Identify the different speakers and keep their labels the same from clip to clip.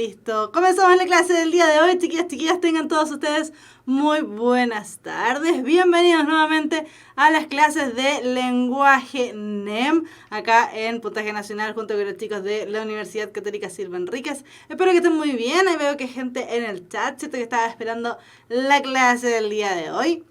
Speaker 1: listo. Comenzamos la clase del día de hoy, chiquillas, tengan todos ustedes muy buenas tardes. Bienvenidos nuevamente a las clases de lenguaje NEM, acá en Puntaje Nacional, junto con los chicos de la Universidad Católica Silva Enríquez. Espero que estén muy bien, ahí veo que hay gente en el chat, ¿cierto? Que estaba esperando la clase del día de hoy.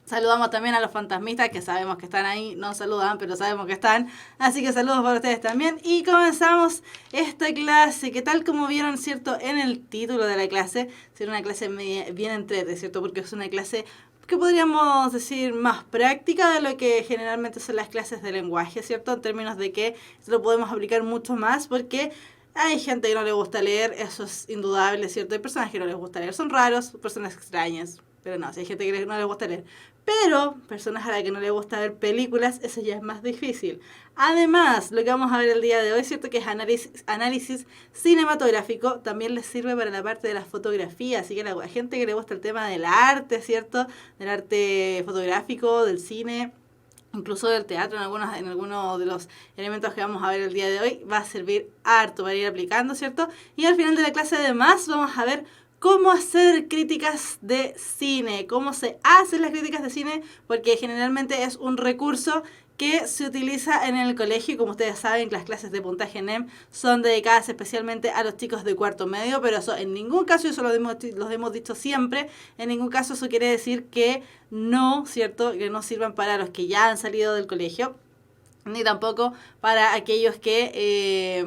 Speaker 1: Saludamos también a los fantasmistas que sabemos que están ahí, no saludan, pero sabemos que están. Así que saludos para ustedes también. Y comenzamos esta clase, que tal como vieron, ¿cierto? En el título de la clase, será una clase bien entretenida, ¿cierto? Porque es una clase que podríamos decir más práctica de lo que generalmente son las clases de lenguaje, ¿cierto? En términos de que lo podemos aplicar mucho más porque hay gente que no le gusta leer, eso es indudable, ¿cierto? Hay personas que no les gusta leer, son raros, personas extrañas. Pero no, si hay gente que no le gusta leer. Pero personas a las que no les gusta ver películas, eso ya es más difícil. Además, lo que vamos a ver el día de hoy, ¿cierto? Que es análisis cinematográfico, también les sirve para la parte de la fotografía. Así que la gente que le gusta el tema del arte, ¿cierto? Del arte fotográfico, del cine, incluso del teatro, en algunos de los elementos que vamos a ver el día de hoy, va a servir harto para ir aplicando, ¿cierto? Y al final de la clase además vamos a ver cómo hacer críticas de cine, cómo se hacen las críticas de cine, porque generalmente es un recurso que se utiliza en el colegio y como ustedes saben, las clases de puntaje NEM son dedicadas especialmente a los chicos de cuarto medio, pero eso en ningún caso, eso lo hemos dicho siempre, en ningún caso eso quiere decir que no, ¿cierto? Que no sirvan para los que ya han salido del colegio, ni tampoco para aquellos que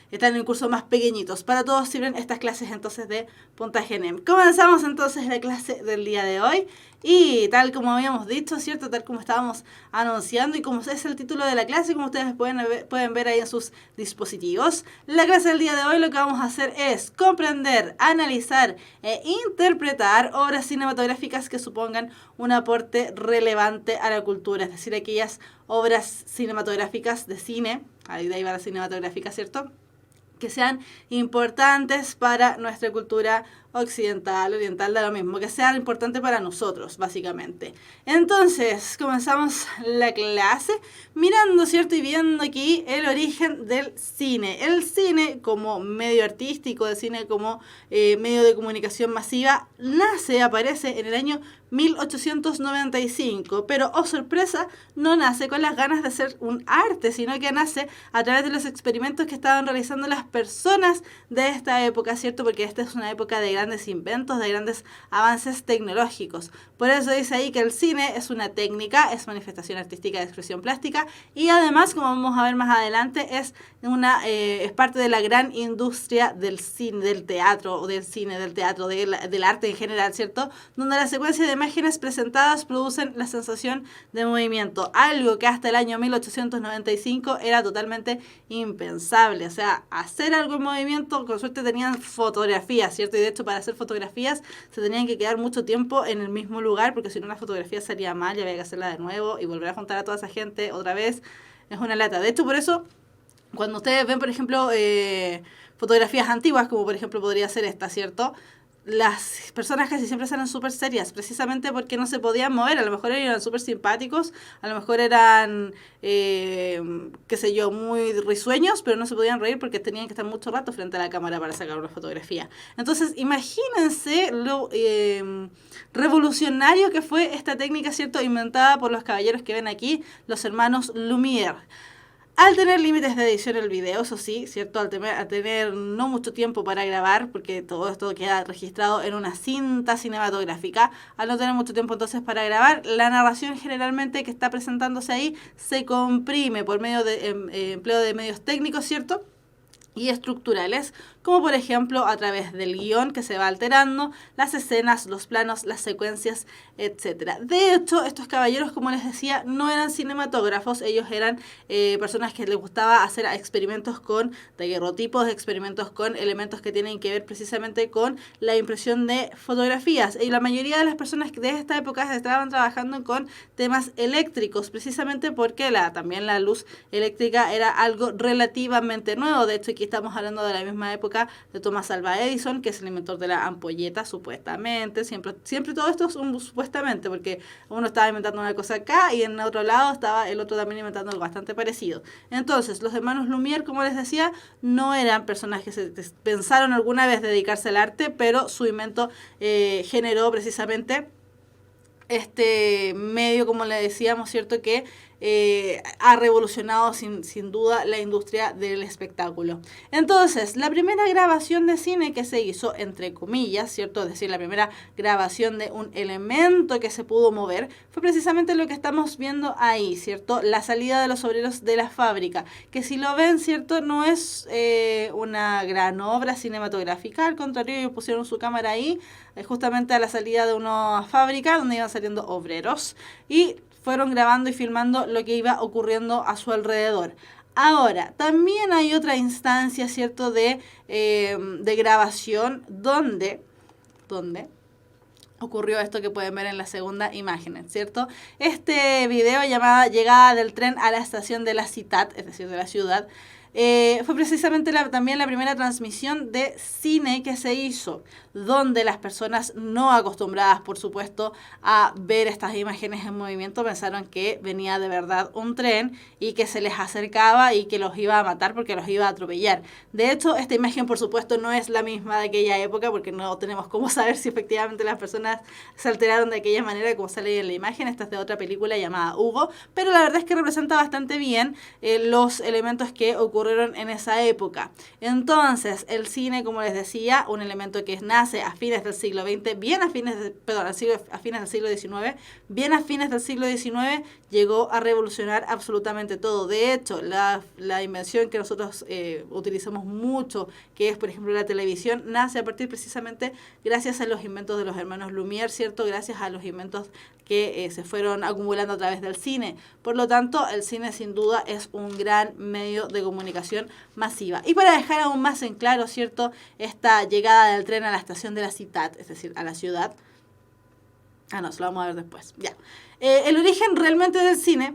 Speaker 1: están en cursos más pequeñitos. Para todos sirven estas clases entonces de puntaje NEM. Comenzamos entonces la clase del día de hoy y tal como habíamos dicho, ¿cierto? Tal como estábamos anunciando y como es el título de la clase, como ustedes pueden ver ahí en sus dispositivos, la clase del día de hoy lo que vamos a hacer es comprender, analizar e interpretar obras cinematográficas que supongan un aporte relevante a la cultura, es decir, aquellas obras cinematográficas de cine, ahí va la cinematográfica, ¿cierto?, que sean importantes para nuestra cultura occidental, oriental, da lo mismo, que sean importantes para nosotros, básicamente. Entonces, comenzamos la clase mirando, ¿cierto? Y viendo aquí el origen del cine. El cine como medio artístico, el cine como medio de comunicación masiva, aparece en el año 1895, pero, oh sorpresa, no nace con las ganas de ser un arte, sino que nace a través de los experimentos que estaban realizando las personas de esta época, ¿cierto? Porque esta es una época de grandes inventos, de grandes avances tecnológicos. Por eso dice ahí que el cine es una técnica, es manifestación artística de expresión plástica y además, como vamos a ver más adelante, es parte de la gran industria del cine, del teatro, del arte en general, ¿cierto? Donde la secuencia de imágenes presentadas producen la sensación de movimiento, algo que hasta el año 1895 era totalmente impensable. O sea, hacer algo en movimiento, con suerte tenían fotografías, ¿cierto? Y de hecho, para hacer fotografías se tenían que quedar mucho tiempo en el mismo lugar, porque si no la fotografía salía mal y había que hacerla de nuevo y volver a juntar a toda esa gente otra vez. Es una lata. De hecho, por eso, cuando ustedes ven, por ejemplo, fotografías antiguas, como por ejemplo podría ser esta, ¿cierto?, las personas casi siempre salen súper serias, precisamente porque no se podían mover. A lo mejor eran súper simpáticos, a lo mejor eran, qué sé yo, muy risueños, pero no se podían reír porque tenían que estar mucho rato frente a la cámara para sacar una fotografía. Entonces, imagínense lo revolucionario que fue esta técnica, ¿cierto?, inventada por los caballeros que ven aquí, los hermanos Lumière. Al tener límites de edición el video, eso sí, ¿cierto? Al tener no mucho tiempo para grabar, porque todo esto queda registrado en una cinta cinematográfica, al no tener mucho tiempo entonces para grabar, la narración generalmente que está presentándose ahí se comprime por medio de empleo de medios técnicos, ¿cierto?, y estructurales, como por ejemplo a través del guión que se va alterando, las escenas, los planos, las secuencias, etc. De hecho, estos caballeros, como les decía, no eran cinematógrafos, ellos eran personas que les gustaba hacer experimentos con daguerrotipos, experimentos con elementos que tienen que ver precisamente con la impresión de fotografías. Y la mayoría de las personas de esta época estaban trabajando con temas eléctricos, precisamente porque también la luz eléctrica era algo relativamente nuevo. De hecho, aquí estamos hablando de la misma época época de Thomas Alva Edison, que es el inventor de la ampolleta, supuestamente. Siempre todo esto es supuestamente, porque uno estaba inventando una cosa acá y en otro lado estaba el otro también inventando algo bastante parecido. Entonces, los hermanos Lumière, como les decía, no eran personas que se pensaron alguna vez dedicarse al arte, pero su invento generó precisamente este medio, como le decíamos, ¿cierto? Que ha revolucionado sin duda la industria del espectáculo. Entonces, la primera grabación de cine que se hizo, entre comillas, ¿cierto? Es decir, la primera grabación de un elemento que se pudo mover, fue precisamente lo que estamos viendo ahí, ¿cierto? La salida de los obreros de la fábrica, que si lo ven, ¿cierto? No es una gran obra cinematográfica, al contrario, ellos pusieron su cámara ahí, justamente a la salida de una fábrica donde iban saliendo obreros y fueron grabando y filmando lo que iba ocurriendo a su alrededor. Ahora, también hay otra instancia, ¿cierto?, de grabación donde ocurrió esto que pueden ver en la segunda imagen, ¿cierto? Este video llamado Llegada del tren a la estación de la Ciutat, es decir, de la ciudad, fue precisamente también la primera transmisión de cine que se hizo, donde las personas no acostumbradas, por supuesto, a ver estas imágenes en movimiento pensaron que venía de verdad un tren y que se les acercaba y que los iba a matar porque los iba a atropellar. De hecho, esta imagen, por supuesto, no es la misma de aquella época porque no tenemos cómo saber si efectivamente las personas se alteraron de aquella manera como sale en la imagen. Esta es de otra película llamada Hugo, pero la verdad es que representa bastante bien los elementos que ocurrieron en esa época. Entonces, el cine, como les decía, un elemento que nace a fines del siglo XX, a fines del siglo XIX, bien a fines del siglo XIX, llegó a revolucionar absolutamente todo. De hecho, la invención que nosotros utilizamos mucho, que es, por ejemplo, la televisión, nace a partir precisamente gracias a los inventos de los hermanos Lumière, ¿cierto? Gracias a los inventos que se fueron acumulando a través del cine. Por lo tanto, el cine sin duda es un gran medio de comunicación masiva. Y para dejar aún más en claro, ¿cierto?, esta llegada del tren a la estación de la Ciutat, es decir, a la ciudad. No, eso lo vamos a ver después. Ya. El origen realmente del cine,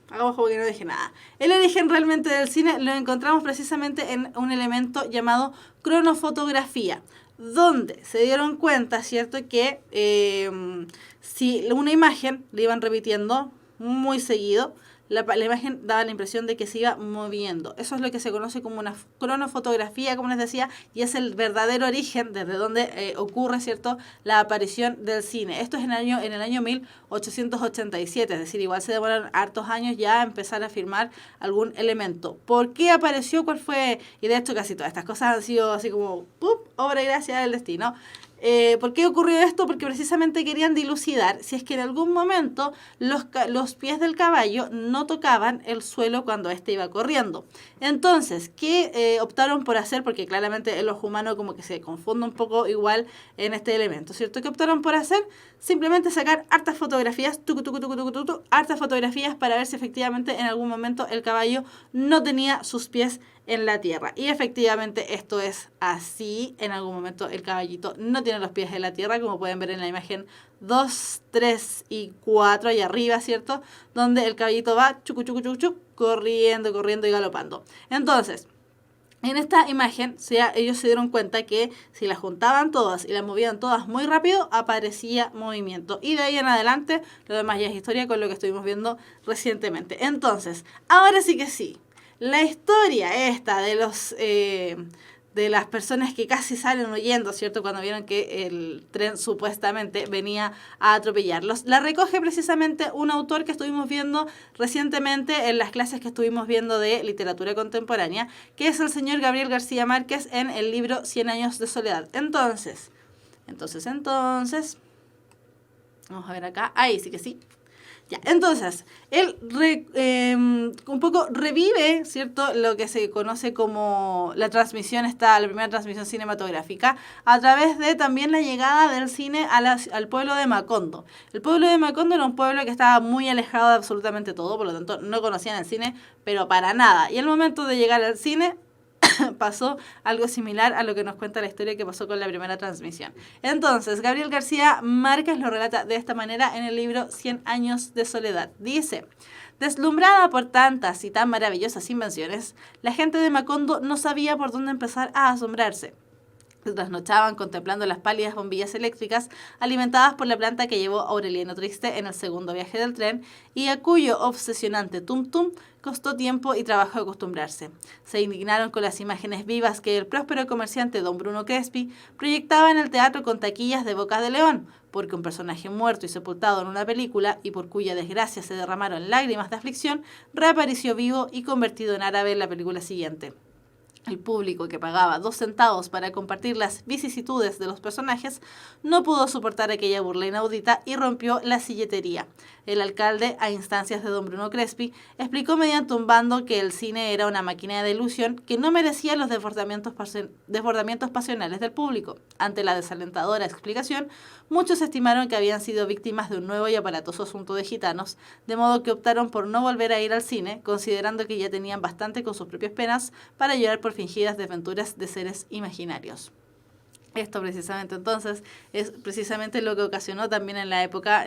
Speaker 1: hagamos como que no dije nada. El origen realmente del cine lo encontramos precisamente en un elemento llamado cronofotografía, donde se dieron cuenta, ¿cierto?, que si una imagen le iban repitiendo muy seguido, la imagen daba la impresión de que se iba moviendo. Eso es lo que se conoce como una cronofotografía, como les decía, y es el verdadero origen desde donde ocurre, ¿cierto?, la aparición del cine. Esto es en el año 1887, es decir, igual se demoraron hartos años ya a empezar a filmar algún elemento. ¿Por qué apareció? ¿Cuál fue? Y de hecho casi todas estas cosas han sido así como obra y gracia del destino. ¿Por qué ocurrió esto? Porque precisamente querían dilucidar si es que en algún momento los pies del caballo no tocaban el suelo cuando éste iba corriendo. Entonces, ¿qué optaron por hacer? Porque claramente el ojo humano como que se confunde un poco igual en este elemento, ¿cierto? ¿Qué optaron por hacer? Simplemente sacar hartas fotografías, hartas fotografías para ver si efectivamente en algún momento el caballo no tenía sus pies en la tierra. Y efectivamente esto es así. En algún momento el caballito no tiene los pies en la tierra, como pueden ver en la imagen 2, 3 y 4 ahí arriba, ¿cierto? Donde el caballito va corriendo y galopando. Entonces, en esta imagen ellos se dieron cuenta que si las juntaban todas y las movían todas muy rápido, aparecía movimiento. Y de ahí en adelante, lo demás ya es historia con lo que estuvimos viendo recientemente. Entonces, ahora sí que sí. La historia esta de de las personas que casi salen huyendo, ¿cierto?, cuando vieron que el tren supuestamente venía a atropellarlos, la recoge precisamente un autor que estuvimos viendo recientemente en las clases que estuvimos viendo de literatura contemporánea, que es el señor Gabriel García Márquez en el libro 100 años de soledad. Entonces, vamos a ver acá, ahí sí que sí. Ya, entonces, él un poco revive, ¿cierto?, lo que se conoce como la primera transmisión cinematográfica, a través de también la llegada del cine al pueblo de Macondo. El pueblo de Macondo era un pueblo que estaba muy alejado de absolutamente todo, por lo tanto no conocían el cine, pero para nada. Y al momento de llegar al cine, pasó algo similar a lo que nos cuenta la historia que pasó con la primera transmisión. Entonces, Gabriel García Márquez lo relata de esta manera en el libro 100 años de soledad. Dice: deslumbrada por tantas y tan maravillosas invenciones, la gente de Macondo no sabía por dónde empezar a asombrarse. Se trasnochaban contemplando las pálidas bombillas eléctricas alimentadas por la planta que llevó a Aureliano Triste en el segundo viaje del tren y a cuyo obsesionante tum-tum costó tiempo y trabajo acostumbrarse. Se indignaron con las imágenes vivas que el próspero comerciante don Bruno Crespi proyectaba en el teatro con taquillas de Boca de León, porque un personaje muerto y sepultado en una película y por cuya desgracia se derramaron lágrimas de aflicción, reapareció vivo y convertido en árabe en la película siguiente. El público, que pagaba 2 centavos para compartir las vicisitudes de los personajes, no pudo soportar aquella burla inaudita y rompió la silletería. El alcalde, a instancias de don Bruno Crespi, explicó mediante un bando que el cine era una máquina de ilusión que no merecía los desbordamientos pasionales del público. Ante la desalentadora explicación, muchos estimaron que habían sido víctimas de un nuevo y aparatoso asunto de gitanos, de modo que optaron por no volver a ir al cine, considerando que ya tenían bastante con sus propias penas para llorar por fingidas desventuras de seres imaginarios. Esto precisamente entonces es precisamente lo que ocasionó también en la época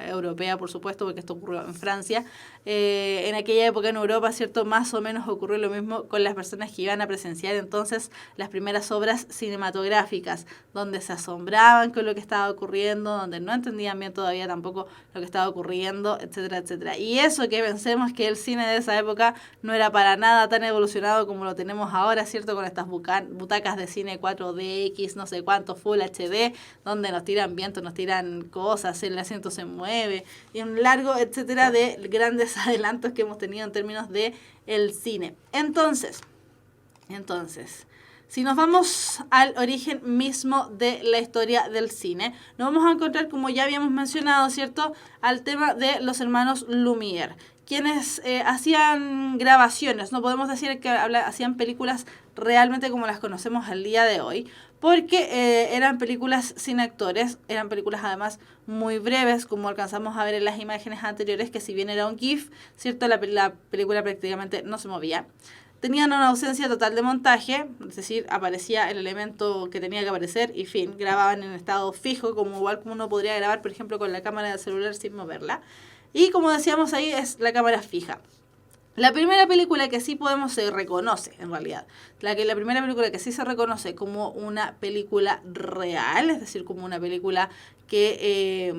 Speaker 1: europea, por supuesto, porque esto ocurrió en Francia. En aquella época en Europa, ¿cierto? Más o menos ocurrió lo mismo con las personas que iban a presenciar entonces las primeras obras cinematográficas, donde se asombraban con lo que estaba ocurriendo, donde no entendían bien todavía tampoco lo que estaba ocurriendo, etcétera, etcétera. Y eso, que pensemos que el cine de esa época no era para nada tan evolucionado como lo tenemos ahora, ¿cierto? Con estas butacas de cine 4D, no sé cuánto, Full HD, donde nos tiran viento, nos tiran cosas, el asiento se mueve, y un largo, etcétera, de grandes adelantos que hemos tenido en términos de el cine. Entonces, si nos vamos al origen mismo de la historia del cine, nos vamos a encontrar, como ya habíamos mencionado, ¿cierto?, al tema de los hermanos Lumière, quienes hacían grabaciones, no podemos decir que hacían películas realmente como las conocemos al día de hoy, porque eran películas sin actores, eran películas además muy breves, como alcanzamos a ver en las imágenes anteriores, que si bien era un GIF, ¿cierto?, la película prácticamente no se movía. Tenían una ausencia total de montaje, es decir, aparecía el elemento que tenía que aparecer y fin, grababan en estado fijo, como igual como uno podría grabar, por ejemplo, con la cámara del celular sin moverla. Y como decíamos ahí, es la cámara fija. La primera película que sí se reconoce, en realidad, la primera película que sí se reconoce como una película real, es decir, como una película que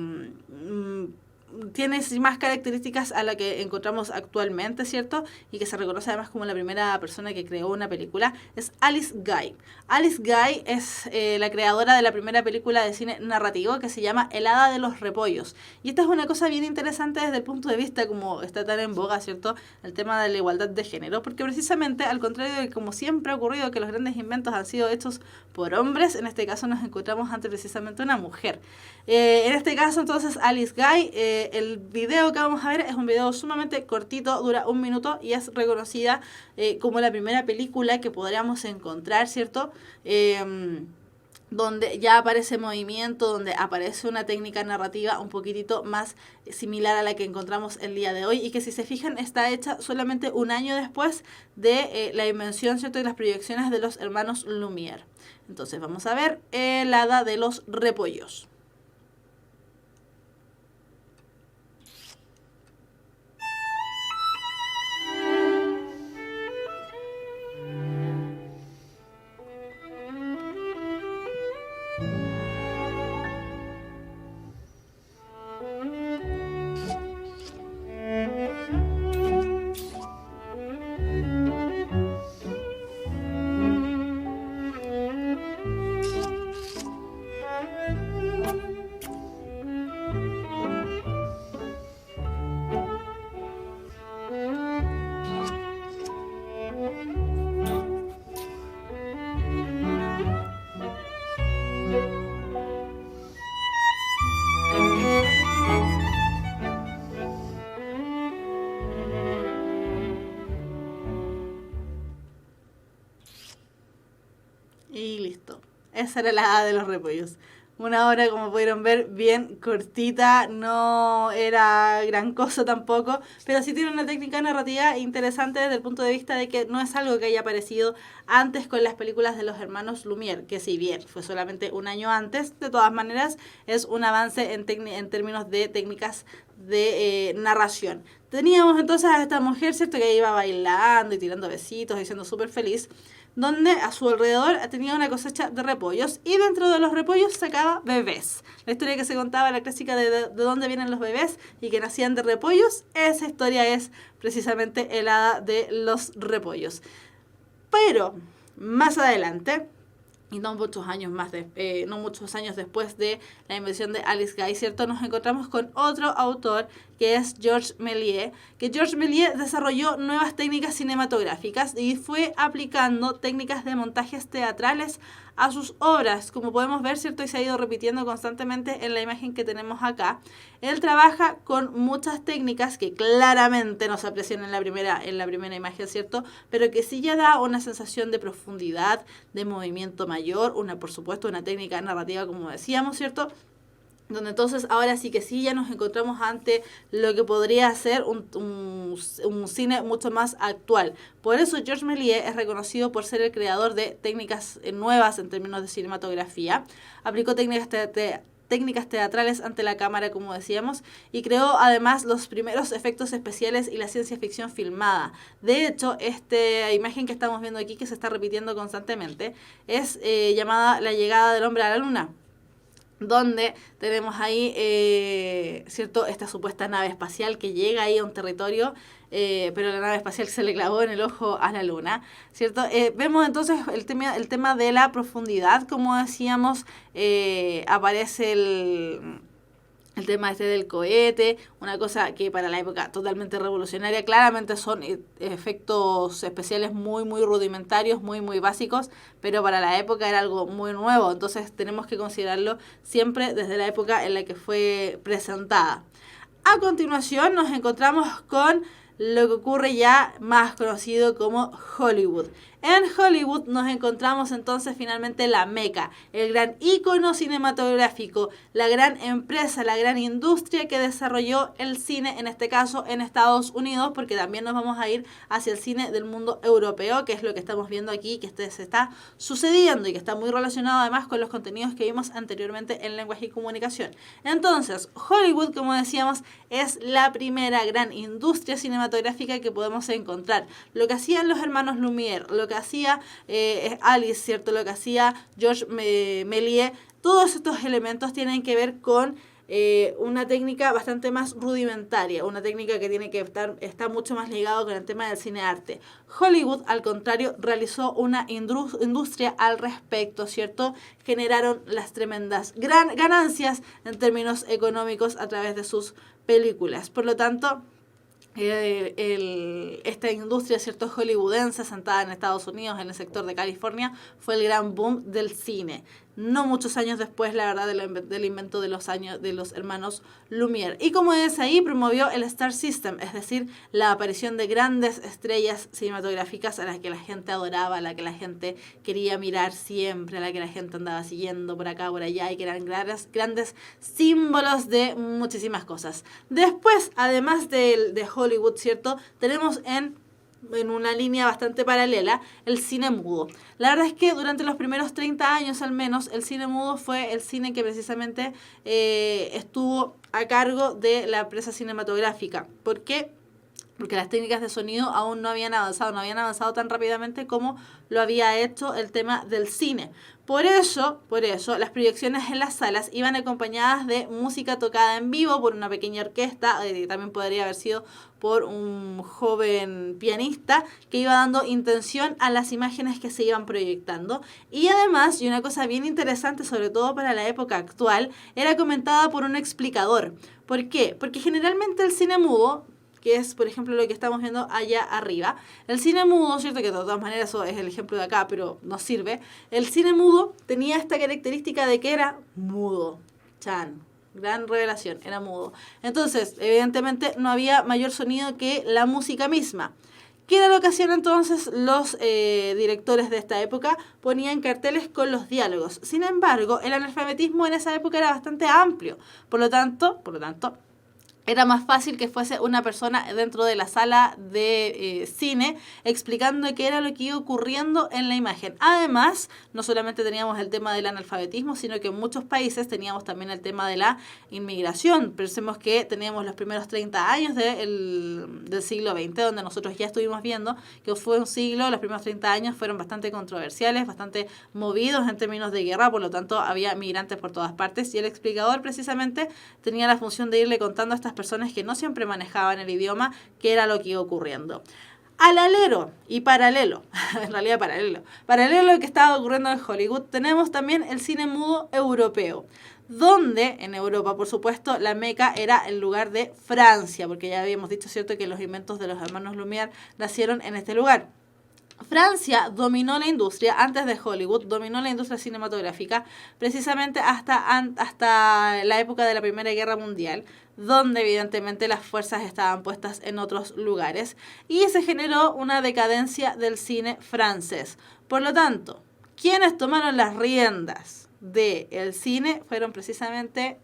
Speaker 1: tiene más características a la que encontramos actualmente, ¿cierto? Y que se reconoce además como la primera persona que creó una película, es Alice Guy. Alice Guy es la creadora de la primera película de cine narrativo que se llama El Hada de los Repollos. Y esta es una cosa bien interesante desde el punto de vista, como está tan en boga, ¿cierto?, el tema de la igualdad de género, porque precisamente, al contrario de como siempre ha ocurrido que los grandes inventos han sido hechos por hombres, en este caso nos encontramos ante precisamente una mujer. En este caso, entonces, Alice Guy, el video que vamos a ver es un video sumamente cortito, dura 1 minuto y es reconocida como la primera película que podríamos encontrar, ¿cierto?, donde ya aparece movimiento, donde aparece una técnica narrativa un poquitito más similar a la que encontramos el día de hoy, y que, si se fijan, está hecha solamente 1 año después de la invención, ¿cierto?, y las proyecciones de los hermanos Lumière. Entonces vamos a ver El Hada de los Repollos. Y listo. Esa era La Hada de los Repollos. Una hora, como pudieron ver, bien cortita, no era gran cosa tampoco, pero sí tiene una técnica narrativa interesante desde el punto de vista de que no es algo que haya aparecido antes con las películas de los hermanos Lumière, que si bien fue solamente un año antes, de todas maneras es un avance en términos de técnicas de narración. Teníamos entonces a esta mujer, ¿cierto?, que iba bailando y tirando besitos y siendo súper feliz, donde a su alrededor tenía una cosecha de repollos y dentro de los repollos sacaba bebés. La historia que se contaba, la clásica de dónde vienen los bebés y que nacían de repollos, esa historia es precisamente el hada de los repollos. Pero más adelante, y no muchos años después de la invención de Alice Guy, ¿cierto?, nos encontramos con otro autor que es Georges Méliès, que Georges Méliès desarrolló nuevas técnicas cinematográficas y fue aplicando técnicas de montajes teatrales a sus obras, como podemos ver, ¿cierto?, y se ha ido repitiendo constantemente en la imagen que tenemos acá. Él trabaja con muchas técnicas que claramente no se aprecian en la primera imagen, ¿cierto?, pero que sí ya da una sensación de profundidad, de movimiento mayor, por supuesto, una técnica narrativa, como decíamos, ¿cierto?, donde entonces ahora sí que sí ya nos encontramos ante lo que podría ser un cine mucho más actual. Por eso Georges Méliès es reconocido por ser el creador de técnicas nuevas en términos de cinematografía. Aplicó técnicas teatrales ante la cámara, como decíamos, y creó además los primeros efectos especiales y la ciencia ficción filmada. De hecho, esta imagen que estamos viendo aquí, que se está repitiendo constantemente, es llamada La llegada del hombre a la luna, donde tenemos ahí, ¿cierto?, esta supuesta nave espacial que llega ahí a un territorio, pero la nave espacial se le clavó en el ojo a la luna, ¿cierto? Vemos entonces el tema de la profundidad, como decíamos, aparece el tema del cohete, una cosa que para la época totalmente revolucionaria. Claramente son efectos especiales muy, muy rudimentarios, muy, muy básicos, pero para la época era algo muy nuevo. Entonces tenemos que considerarlo siempre desde la época en la que fue presentada. A continuación nos encontramos con lo que ocurre ya más conocido como Hollywood. En Hollywood nos encontramos entonces finalmente la meca, el gran ícono cinematográfico, la gran empresa, la gran industria que desarrolló el cine, en este caso en Estados Unidos, porque también nos vamos a ir hacia el cine del mundo europeo, que es lo que estamos viendo aquí, que se está sucediendo y que está muy relacionado además con los contenidos que vimos anteriormente en lenguaje y comunicación. Entonces, Hollywood, como decíamos, es la primera gran industria cinematográfica que podemos encontrar. Lo que hacían los hermanos Lumière, lo que hacía Alice, ¿cierto?, lo que hacía Georges Méliès, todos estos elementos tienen que ver con una técnica bastante más rudimentaria, una técnica que tiene que está mucho más ligado con el tema del cine-arte. Hollywood, al contrario, realizó una industria al respecto, ¿cierto? Generaron las tremendas ganancias en términos económicos a través de sus películas. Por lo tanto, esta industria, ¿cierto?, hollywoodense, sentada en Estados Unidos, en el sector de California, fue el gran boom del cine. No muchos años después, la verdad, del invento de los hermanos Lumière. Y como es ahí, promovió el Star System, es decir, la aparición de grandes estrellas cinematográficas a las que la gente adoraba, a las que la gente quería mirar siempre, a las que la gente andaba siguiendo por acá, por allá, y que eran grandes símbolos de muchísimas cosas. Después, además de Hollywood, ¿cierto?, tenemos en una línea bastante paralela, el cine mudo. La verdad es que durante los primeros 30 años al menos, el cine mudo fue el cine que precisamente estuvo a cargo de la empresa cinematográfica. ¿Por qué? Porque las técnicas de sonido aún no habían avanzado tan rápidamente como lo había hecho el tema del cine. Por eso, las proyecciones en las salas iban acompañadas de música tocada en vivo por una pequeña orquesta, también podría haber sido por un joven pianista que iba dando intención a las imágenes que se iban proyectando. Y además, y una cosa bien interesante, sobre todo para la época actual, era comentada por un explicador. ¿Por qué? Porque generalmente el cine mudo, que es, por ejemplo, lo que estamos viendo allá arriba. El cine mudo, ¿cierto?, que de todas maneras eso es el ejemplo de acá, pero nos sirve. El cine mudo tenía esta característica de que era mudo. Gran revelación, era mudo. Entonces, evidentemente, no había mayor sonido que la música misma. ¿Qué era lo que hacían entonces los directores de esta época? Ponían carteles con los diálogos. Sin embargo, el analfabetismo en esa época era bastante amplio. Por lo tanto, era más fácil que fuese una persona dentro de la sala de cine explicando qué era lo que iba ocurriendo en la imagen. Además, no solamente teníamos el tema del analfabetismo, sino que en muchos países teníamos también el tema de la inmigración. Pensemos que teníamos los primeros 30 años del siglo XX, donde nosotros ya estuvimos viendo que fue un siglo, los primeros 30 años fueron bastante controversiales, bastante movidos en términos de guerra, por lo tanto había migrantes por todas partes, y el explicador precisamente tenía la función de irle contando a estas personas que no siempre manejaban el idioma qué era lo que iba ocurriendo. Al alero y paralelo, en realidad paralelo a lo que estaba ocurriendo en Hollywood, tenemos también el cine mudo europeo, donde en Europa, por supuesto, la meca era el lugar de Francia, porque ya habíamos dicho, ¿cierto?, que los inventos de los hermanos Lumière nacieron en este lugar. Francia dominó la industria, antes de Hollywood, dominó la industria cinematográfica precisamente hasta la época de la Primera Guerra Mundial, donde evidentemente las fuerzas estaban puestas en otros lugares y se generó una decadencia del cine francés. Por lo tanto, quienes tomaron las riendas del cine fueron precisamente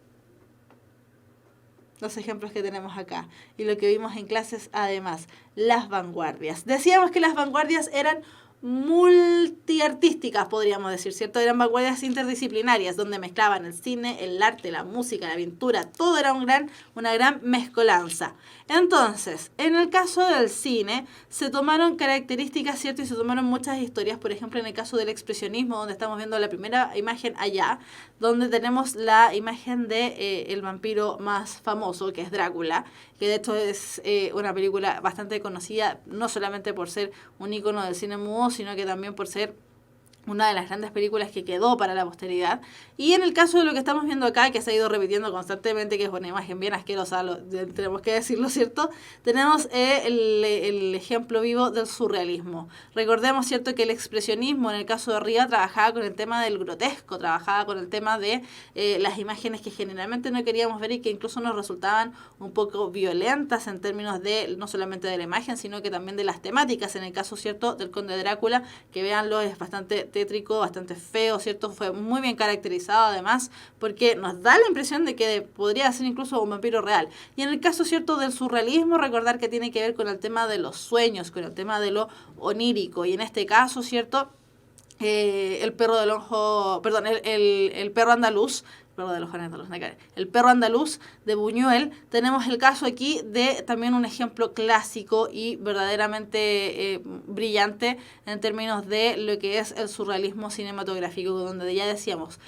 Speaker 1: los ejemplos que tenemos acá y lo que vimos en clases, además, las vanguardias. Decíamos que las vanguardias eran multiartísticas, podríamos decir, ¿cierto? Eran vanguardias interdisciplinarias, donde mezclaban el cine, el arte, la música, la pintura, todo era una gran mezcolanza. Entonces, en el caso del cine, se tomaron características, ¿cierto? Y se tomaron muchas historias, por ejemplo, en el caso del expresionismo, donde estamos viendo la primera imagen allá, donde tenemos la imagen de el vampiro más famoso, que es Drácula, que de hecho es una película bastante conocida, no solamente por ser un ícono del cine mudo, sino que también por ser una de las grandes películas que quedó para la posteridad. Y en el caso de lo que estamos viendo acá, que se ha ido repitiendo constantemente, que es una imagen bien asquerosa, tenemos que decirlo, ¿cierto? Tenemos el ejemplo vivo del surrealismo. Recordemos, ¿cierto?, que el expresionismo, en el caso de Ría, trabajaba con el tema del grotesco, trabajaba con el tema de las imágenes que generalmente no queríamos ver y que incluso nos resultaban un poco violentas en términos de, no solamente de la imagen, sino que también de las temáticas. En el caso, ¿cierto?, del Conde Drácula, que véanlo, es bastante tétrico, bastante feo, ¿cierto? Fue muy bien caracterizado además, porque nos da la impresión de que podría ser incluso un vampiro real. Y en el caso, ¿cierto?, del surrealismo, recordar que tiene que ver con el tema de los sueños, con el tema de lo onírico. Y en este caso, ¿cierto?, el perro del ojo, perdón, el perro andaluz, el perro andaluz de Buñuel. Tenemos el caso aquí de también un ejemplo clásico y verdaderamente brillante en términos de lo que es el surrealismo cinematográfico, donde ya decíamos,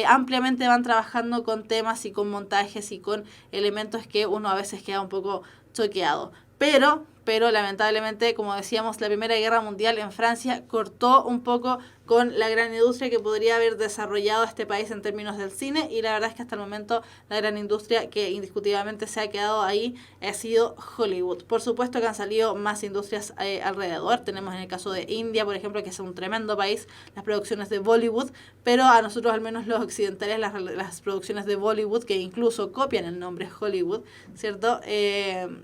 Speaker 1: ampliamente van trabajando con temas y con montajes y con elementos que uno a veces queda un poco choqueado. Pero lamentablemente, como decíamos, la Primera Guerra Mundial en Francia cortó un poco con la gran industria que podría haber desarrollado este país en términos del cine, y la verdad es que hasta el momento la gran industria que indiscutiblemente se ha quedado ahí ha sido Hollywood. Por supuesto que han salido más industrias alrededor. Tenemos en el caso de India, por ejemplo, que es un tremendo país, las producciones de Bollywood, pero a nosotros, al menos los occidentales, las producciones de Bollywood, que incluso copian el nombre Hollywood, ¿cierto?,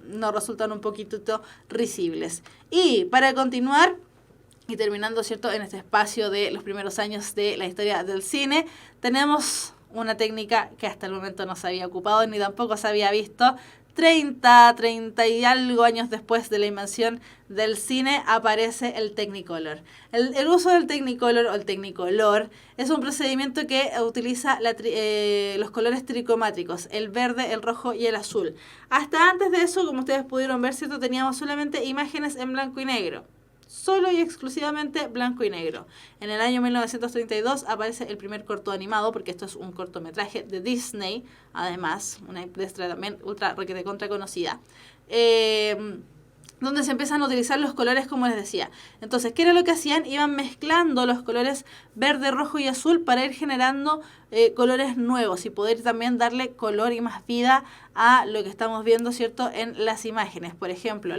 Speaker 1: nos resultan un poquito risibles. Y para continuar y terminando, ¿cierto?, en este espacio de los primeros años de la historia del cine, tenemos una técnica que hasta el momento no se había ocupado ni tampoco se había visto. 30 y algo años después de la invención del cine aparece el Technicolor. El uso del Technicolor o el Technicolor es un procedimiento que utiliza los colores tricomátricos, el verde, el rojo y el azul. Hasta antes de eso, como ustedes pudieron ver, ¿cierto?, teníamos solamente imágenes en blanco y negro. Solo y exclusivamente blanco y negro. En el año 1932 aparece el primer corto animado, porque esto es un cortometraje de Disney, además, una empresa también ultra requete contra conocida, donde se empiezan a utilizar los colores, como les decía. Entonces, ¿qué era lo que hacían? Iban mezclando los colores verde, rojo y azul para ir generando colores nuevos y poder también darle color y más vida a lo que estamos viendo, ¿cierto?, en las imágenes. Por ejemplo,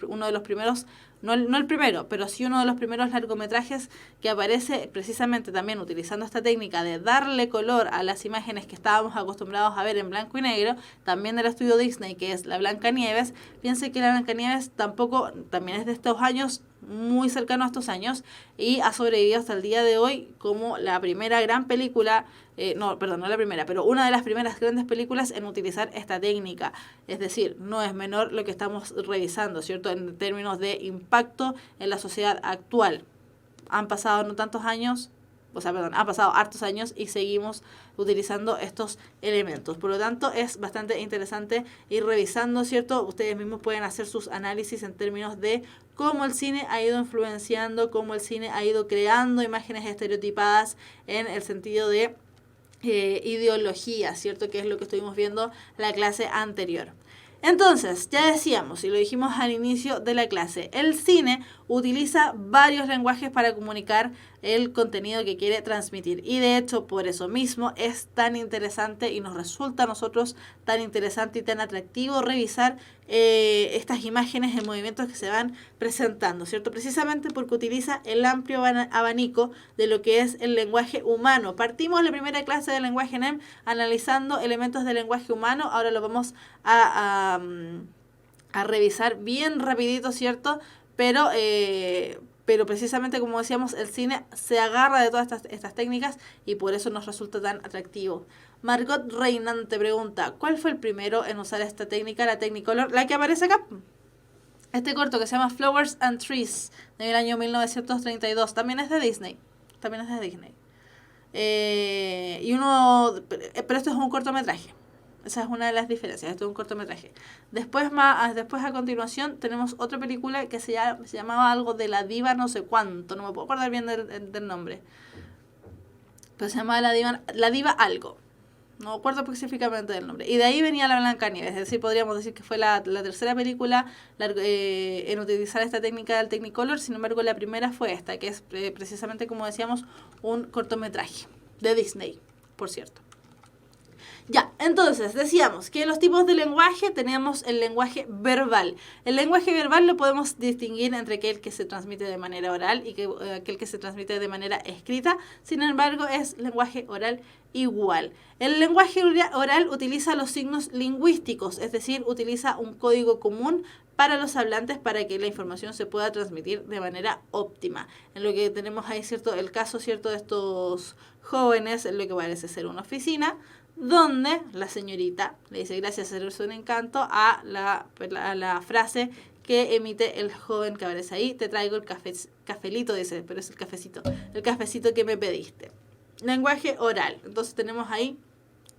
Speaker 1: uno de los primeros, no el primero, pero sí uno de los primeros largometrajes que aparece precisamente también utilizando esta técnica de darle color a las imágenes que estábamos acostumbrados a ver en blanco y negro, también del estudio Disney, que es la Blancanieves. Piense que la Blancanieves también es de estos años, muy cercano a estos años, y ha sobrevivido hasta el día de hoy como la primera gran película, no la primera, pero una de las primeras grandes películas en utilizar esta técnica. Es decir, no es menor lo que estamos revisando, ¿cierto?, en términos de impacto en la sociedad actual. Han pasado no tantos años, han pasado hartos años y seguimos utilizando estos elementos. Por lo tanto, es bastante interesante ir revisando, ¿cierto? Ustedes mismos pueden hacer sus análisis en términos de cómo el cine ha ido influenciando, cómo el cine ha ido creando imágenes estereotipadas en el sentido de ideología, ¿cierto?, que es lo que estuvimos viendo la clase anterior. Entonces, ya decíamos, y lo dijimos al inicio de la clase, el cine utiliza varios lenguajes para comunicar el contenido que quiere transmitir. Y de hecho, por eso mismo es tan interesante y nos resulta a nosotros tan interesante y tan atractivo revisar estas imágenes en movimientos que se van presentando, ¿cierto? Precisamente porque utiliza el amplio abanico de lo que es el lenguaje humano. Partimos la primera clase de lenguaje NEM analizando elementos del lenguaje humano. Ahora lo vamos a revisar bien rapidito, ¿cierto? Pero precisamente, como decíamos, el cine se agarra de todas estas técnicas y por eso nos resulta tan atractivo. Margot Reinan te pregunta, ¿cuál fue el primero en usar esta técnica, la Technicolor, la que aparece acá? Este corto que se llama Flowers and Trees, del año 1932, también es de Disney. Pero esto es un cortometraje. Esa es una de las diferencias. Esto es un cortometraje. Después a continuación tenemos otra película que se llamaba algo de la diva no sé cuánto. No me puedo acordar bien del nombre. Pero se llamaba la diva algo. No me acuerdo específicamente del nombre. Y de ahí venía la Blancanieves. Es decir, podríamos decir que fue la tercera película en utilizar esta técnica del Technicolor. Sin embargo, la primera fue esta, que es precisamente, como decíamos, un cortometraje de Disney, por cierto. Ya, entonces decíamos que los tipos de lenguaje teníamos el lenguaje verbal. El lenguaje verbal lo podemos distinguir entre aquel que se transmite de manera oral y aquel que se transmite de manera escrita. Sin embargo, es lenguaje oral igual. El lenguaje oral utiliza los signos lingüísticos, es decir, utiliza un código común para los hablantes para que la información se pueda transmitir de manera óptima. En lo que tenemos ahí, ¿cierto?, el caso, ¿cierto?, de estos jóvenes en lo que parece ser una oficina, donde la señorita le dice gracias, eres un encanto, a la frase que emite el joven que aparece ahí, te traigo el cafelito, dice, pero es el cafecito que me pediste. Lenguaje oral. Entonces tenemos ahí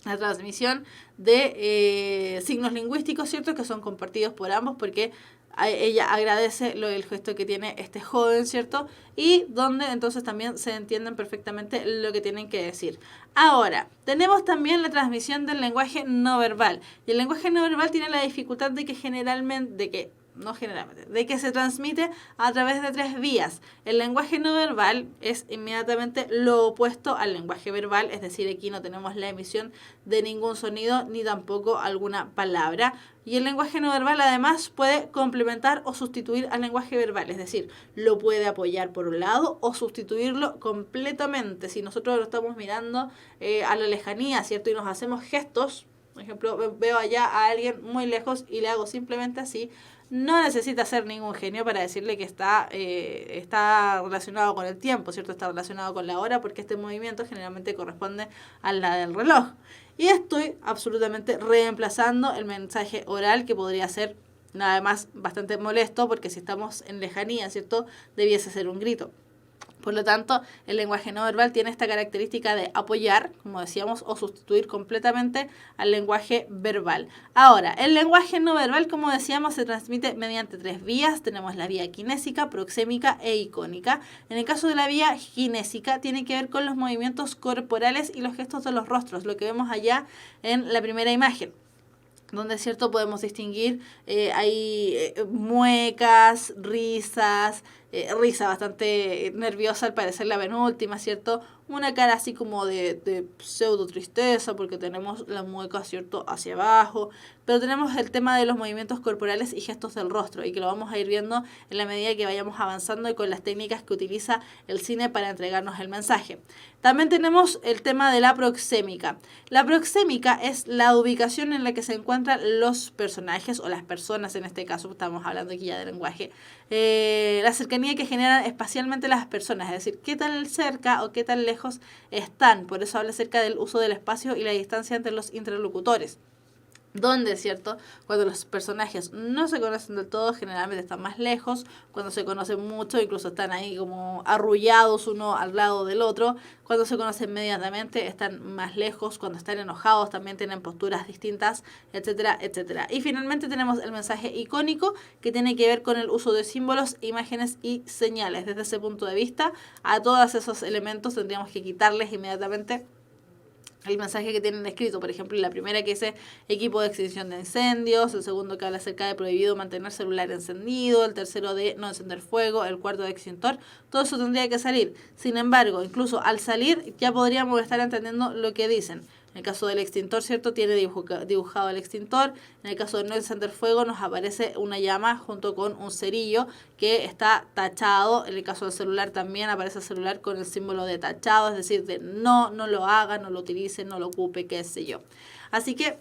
Speaker 1: la transmisión de signos lingüísticos, ¿cierto?, que son compartidos por ambos porque ella agradece el gesto que tiene este joven, ¿cierto? Y donde entonces también se entienden perfectamente lo que tienen que decir. Ahora, tenemos también la transmisión del lenguaje no verbal. Y el lenguaje no verbal tiene la dificultad de que se transmite a través de 3 vías. El lenguaje no verbal es inmediatamente lo opuesto al lenguaje verbal, es decir, aquí no tenemos la emisión de ningún sonido ni tampoco alguna palabra. Y el lenguaje no verbal además puede complementar o sustituir al lenguaje verbal, es decir, lo puede apoyar por un lado o sustituirlo completamente. Si nosotros lo estamos mirando a la lejanía, ¿cierto?, y nos hacemos gestos, por ejemplo, veo allá a alguien muy lejos y le hago simplemente así, no necesita ser ningún genio para decirle que está relacionado con el tiempo, ¿cierto? Está relacionado con la hora porque este movimiento generalmente corresponde a la del reloj. Y estoy absolutamente reemplazando el mensaje oral, que podría ser nada más bastante molesto porque si estamos en lejanía, ¿cierto?, debiese ser un grito. Por lo tanto, el lenguaje no verbal tiene esta característica de apoyar, como decíamos, o sustituir completamente al lenguaje verbal. Ahora, el lenguaje no verbal, como decíamos, se transmite mediante 3 vías. Tenemos la vía kinésica, proxémica e icónica. En el caso de la vía kinésica, tiene que ver con los movimientos corporales y los gestos de los rostros, lo que vemos allá en la primera imagen, donde, ¿cierto?, podemos distinguir hay muecas, risas, risa, bastante nerviosa, al parecer la penúltima, ¿cierto? Una cara así como de pseudo tristeza porque tenemos la mueca, ¿cierto?, hacia abajo, pero tenemos el tema de los movimientos corporales y gestos del rostro y que lo vamos a ir viendo en la medida que vayamos avanzando y con las técnicas que utiliza el cine para entregarnos el mensaje. También tenemos el tema de la proxémica. La proxémica es la ubicación en la que se encuentran los personajes o las personas, en este caso estamos hablando aquí ya de lenguaje, la cercanía que generan espacialmente las personas, es decir, qué tan cerca o qué tan lejos están. Por eso habla acerca del uso del espacio y la distancia entre los interlocutores. Donde, ¿cierto? Cuando los personajes no se conocen del todo, generalmente están más lejos. Cuando se conocen mucho, incluso están ahí como arrullados uno al lado del otro. Cuando se conocen inmediatamente, están más lejos. Cuando están enojados, también tienen posturas distintas, etcétera, etcétera. Y finalmente tenemos el mensaje icónico, que tiene que ver con el uso de símbolos, imágenes y señales. Desde ese punto de vista, a todos esos elementos tendríamos que quitarles inmediatamente el mensaje que tienen escrito. Por ejemplo, la primera que dice equipo de extinción de incendios, el segundo que habla acerca de prohibido mantener celular encendido, el tercero de no encender fuego, el cuarto de extintor, todo eso tendría que salir. Sin embargo, incluso al salir ya podríamos estar entendiendo lo que dicen. En el caso del extintor, ¿cierto? Tiene dibujado el extintor. En el caso de no encender fuego nos aparece una llama junto con un cerillo que está tachado. En el caso del celular también aparece el celular con el símbolo de tachado, es decir, de no lo haga, no lo utilice, no lo ocupe, qué sé yo. Así que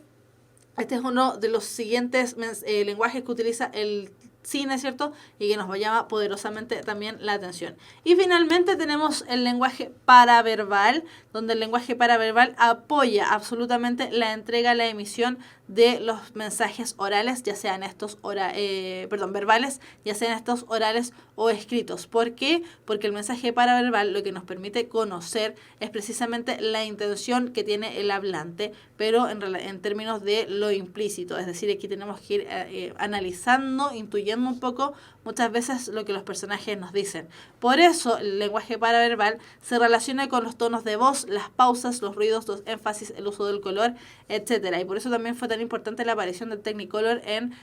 Speaker 1: este es uno de los siguientes lenguajes que utiliza el cine, ¿cierto? Y que nos llama poderosamente también la atención. Y finalmente tenemos el lenguaje paraverbal, donde el lenguaje paraverbal apoya absolutamente la entrega, la emisión de los mensajes orales, ya sean estos verbales, ya sean estos orales o escritos. ¿Por qué? Porque el mensaje paraverbal lo que nos permite conocer es precisamente la intención que tiene el hablante, pero en términos de lo implícito. Es decir, aquí tenemos que ir analizando, intuyendo un poco muchas veces lo que los personajes nos dicen. Por eso el lenguaje paraverbal se relaciona con los tonos de voz, las pausas, los ruidos, los énfasis, el uso del color, etcétera. Y por eso también fue tan importante la aparición del Technicolor en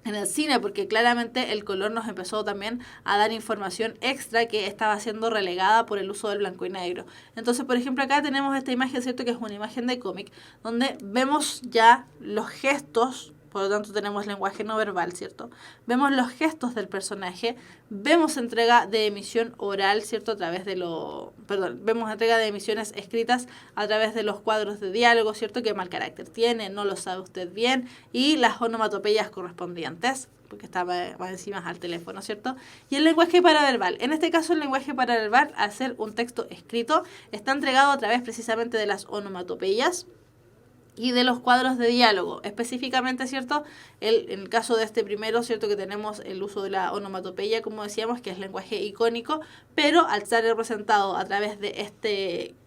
Speaker 1: el cine, porque claramente el color nos empezó también a dar información extra que estaba siendo relegada por el uso del blanco y negro. Entonces, por ejemplo, acá tenemos esta imagen, ¿cierto? Que es una imagen de cómic, donde vemos ya los gestos. Por lo tanto, tenemos lenguaje no verbal, ¿cierto? Vemos los gestos del personaje, vemos entrega de emisión oral, ¿cierto? Vemos entrega de emisiones escritas a través de los cuadros de diálogo, ¿cierto? Qué mal carácter tiene, no lo sabe usted bien, y las onomatopeyas correspondientes, porque está más encima al teléfono, ¿cierto? Y el lenguaje paraverbal. En este caso, el lenguaje paraverbal, al ser un texto escrito, está entregado a través precisamente de las onomatopeyas y de los cuadros de diálogo, específicamente, ¿cierto? En el caso de este primero, ¿cierto? Que tenemos el uso de la onomatopeya, como decíamos, que es lenguaje icónico, pero al estar representado a través de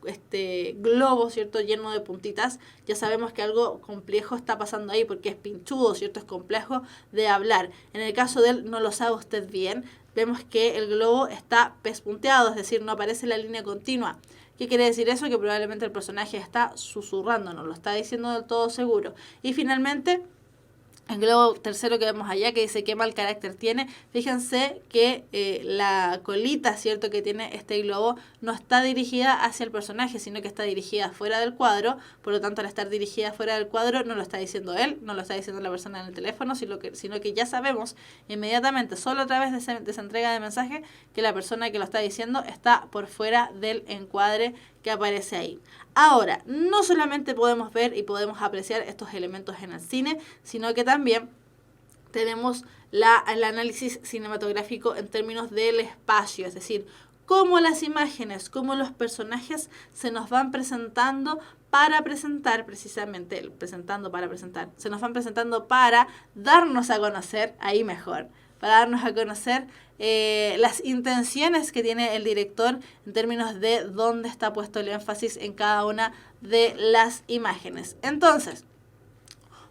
Speaker 1: este globo, ¿cierto? Lleno de puntitas, ya sabemos que algo complejo está pasando ahí porque es pinchudo, ¿cierto? Es complejo de hablar. En el caso de él, no lo sabe usted bien, vemos que el globo está pespunteado, es decir, no aparece la línea continua. ¿Qué quiere decir eso? Que probablemente el personaje está susurrando, no lo está diciendo del todo seguro. Y finalmente, el globo tercero que vemos allá, que dice qué mal carácter tiene. Fíjense que la colita, ¿cierto?, que tiene este globo no está dirigida hacia el personaje, sino que está dirigida fuera del cuadro. Por lo tanto, al estar dirigida fuera del cuadro, no lo está diciendo él, no lo está diciendo la persona en el teléfono, sino que ya sabemos inmediatamente, solo a través de esa entrega de mensaje, que la persona que lo está diciendo está por fuera del encuadre que aparece ahí. Ahora, no solamente podemos ver y podemos apreciar estos elementos en el cine, sino que también tenemos el análisis cinematográfico en términos del espacio, es decir, cómo las imágenes, cómo los personajes se nos van presentando para presentar precisamente, se nos van presentando para darnos a conocer, ahí mejor, para darnos a conocer las intenciones que tiene el director en términos de dónde está puesto el énfasis en cada una de las imágenes. Entonces,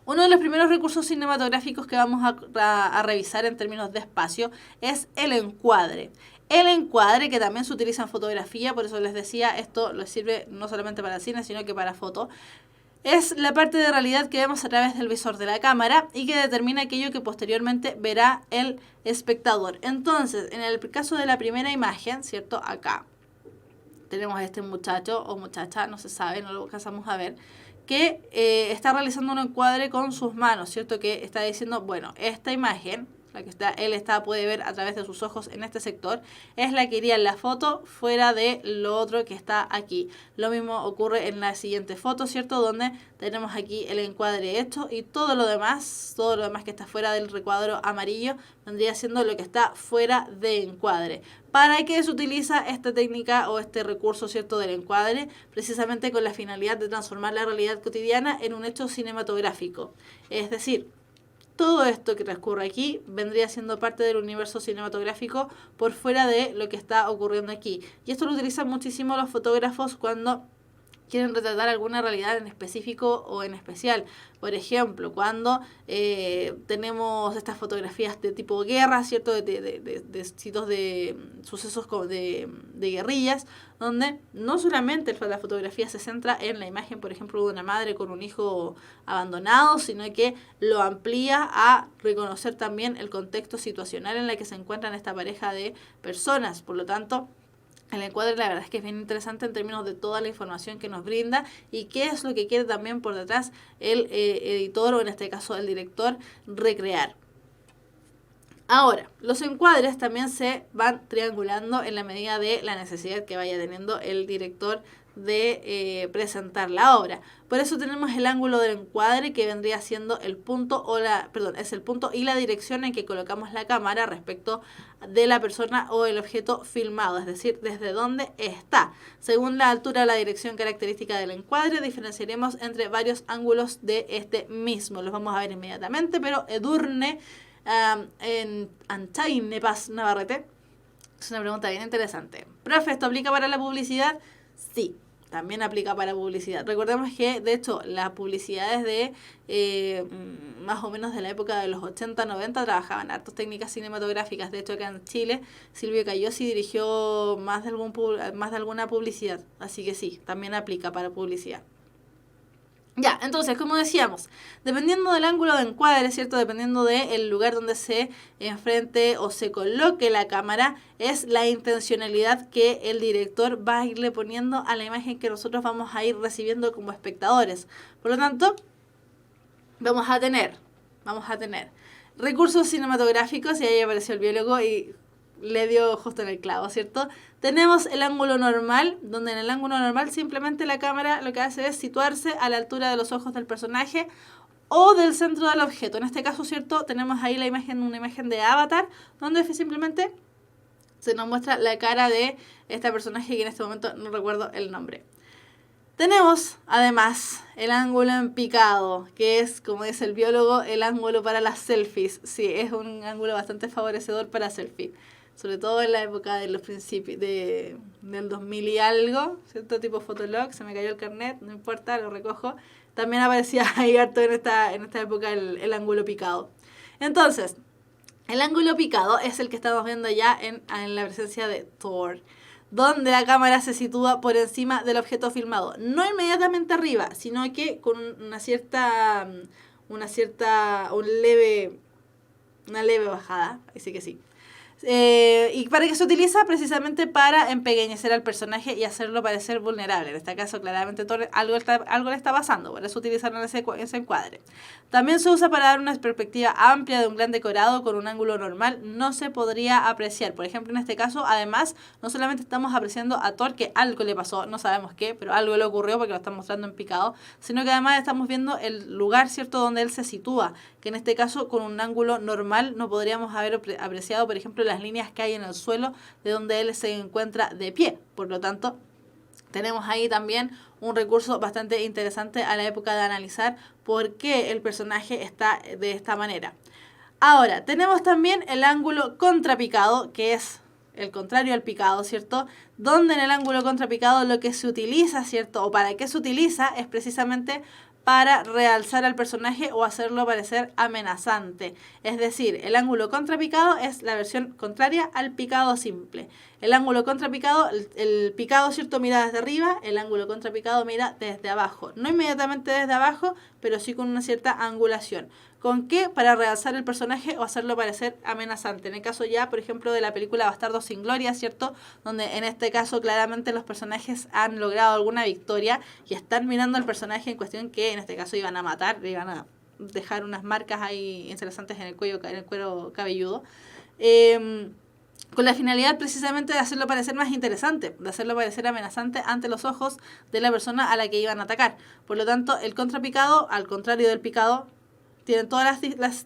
Speaker 1: uno de los primeros recursos cinematográficos que vamos a revisar en términos de espacio es el encuadre. El encuadre, que también se utiliza en fotografía, por eso les decía, esto les sirve no solamente para cine, sino que para foto. es la parte de realidad que vemos a través del visor de la cámara y que determina aquello que posteriormente verá el espectador. Entonces, en el caso de la primera imagen, ¿cierto? Acá tenemos a este muchacho o muchacha, no se sabe, no lo alcanzamos a ver, que está realizando un encuadre con sus manos, ¿cierto? Que está diciendo, bueno, esta imagen, la que puede ver a través de sus ojos en este sector, es la que iría en la foto fuera de lo otro que está aquí. Lo mismo ocurre en la siguiente foto, ¿cierto? Donde tenemos aquí el encuadre hecho y todo lo demás que está fuera del recuadro amarillo vendría siendo lo que está fuera de encuadre. ¿Para qué se utiliza esta técnica o este recurso, ¿cierto?, del encuadre? Precisamente con la finalidad de transformar la realidad cotidiana en un hecho cinematográfico. Es decir, todo esto que transcurre aquí vendría siendo parte del universo cinematográfico por fuera de lo que está ocurriendo aquí. Y esto lo utilizan muchísimo los fotógrafos cuando quieren retratar alguna realidad en específico o en especial. Por ejemplo, cuando tenemos estas fotografías de tipo guerra, ¿cierto? De sitios de sucesos de guerrillas, donde no solamente la fotografía se centra en la imagen, por ejemplo, de una madre con un hijo abandonado, sino que lo amplía a reconocer también el contexto situacional en el que se encuentran esta pareja de personas. Por lo tanto, el encuadre la verdad es que es bien interesante en términos de toda la información que nos brinda y qué es lo que quiere también por detrás el editor o en este caso el director recrear. Ahora, los encuadres también se van triangulando en la medida de la necesidad que vaya teniendo el director de presentar la obra. Por eso tenemos el ángulo del encuadre que vendría siendo el punto es el punto y la dirección en que colocamos la cámara respecto de la persona o el objeto filmado, es decir, desde dónde está. Según la altura o la dirección característica del encuadre, diferenciaremos entre varios ángulos de este mismo. Los vamos a ver inmediatamente, pero Edurne en Antaine Paz Navarrete, es una pregunta bien interesante. Profe, ¿esto aplica para la publicidad? Sí, también aplica para publicidad. Recordemos que, de hecho, las publicidades de más o menos de la época de los 80, 90 trabajaban hartas técnicas cinematográficas. De hecho, acá en Chile, Silvio Cayosi dirigió más de alguna publicidad. Así que sí, también aplica para publicidad. Ya, entonces, como decíamos, dependiendo del ángulo de encuadre, ¿cierto? Dependiendo del lugar donde se enfrente o se coloque la cámara, es la intencionalidad que el director va a irle poniendo a la imagen que nosotros vamos a ir recibiendo como espectadores. Por lo tanto, vamos a tener recursos cinematográficos, y ahí apareció el biólogo y le dio justo en el clavo, ¿cierto? Tenemos el ángulo normal, donde en el ángulo normal simplemente la cámara lo que hace es situarse a la altura de los ojos del personaje o del centro del objeto. En este caso, ¿cierto? Tenemos ahí una imagen de Avatar, donde simplemente se nos muestra la cara de este personaje que en este momento no recuerdo el nombre. Tenemos, además, el ángulo en picado, que es, como dice el biólogo, el ángulo para las selfies. Sí, es un ángulo bastante favorecedor para selfie. Sobre todo en la época de los principios del 2000 y algo, ¿cierto? Tipo Fotolog, se me cayó el carnet, no importa, lo recojo. También aparecía ahí harto en esta época el ángulo picado. Entonces, el ángulo picado es el que estamos viendo ya en la presencia de Thor, donde la cámara se sitúa por encima del objeto filmado. No inmediatamente arriba, sino que con una leve bajada, así que sí. ¿Y para qué se utiliza? Precisamente para empequeñecer al personaje y hacerlo parecer vulnerable. En este caso, claramente algo le está pasando, por eso utilizaron ese encuadre. También se usa para dar una perspectiva amplia de un gran decorado con un ángulo normal. No se podría apreciar. Por ejemplo, en este caso, además, no solamente estamos apreciando a Thor, que algo le pasó, no sabemos qué, pero algo le ocurrió porque lo están mostrando en picado, sino que además estamos viendo el lugar, ¿cierto?, donde él se sitúa, que en este caso, con un ángulo normal, no podríamos haber apreciado, por ejemplo, las líneas que hay en el suelo de donde él se encuentra de pie. Por lo tanto, tenemos ahí también un recurso bastante interesante a la época de analizar por qué el personaje está de esta manera. Ahora, tenemos también el ángulo contrapicado, que es el contrario al picado, ¿cierto? Donde en el ángulo contrapicado lo que se utiliza, ¿cierto? O para qué se utiliza es precisamente para realzar al personaje o hacerlo parecer amenazante. Es decir, el ángulo contrapicado es la versión contraria al picado simple. El ángulo contrapicado, el picado, ¿cierto?, mira desde arriba, el ángulo contrapicado mira desde abajo. No inmediatamente desde abajo, pero sí con una cierta angulación. ¿Con qué? Para realzar el personaje o hacerlo parecer amenazante. En el caso ya, por ejemplo, de la película Bastardos sin Gloria, ¿cierto? Donde en este caso claramente los personajes han logrado alguna victoria y están mirando al personaje en cuestión que en este caso iban a matar, le iban a dejar unas marcas ahí interesantes en el cuello, en el cuero cabelludo. Con la finalidad precisamente de hacerlo parecer más interesante, de hacerlo parecer amenazante ante los ojos de la persona a la que iban a atacar. Por lo tanto, el contrapicado, al contrario del picado, tienen todas las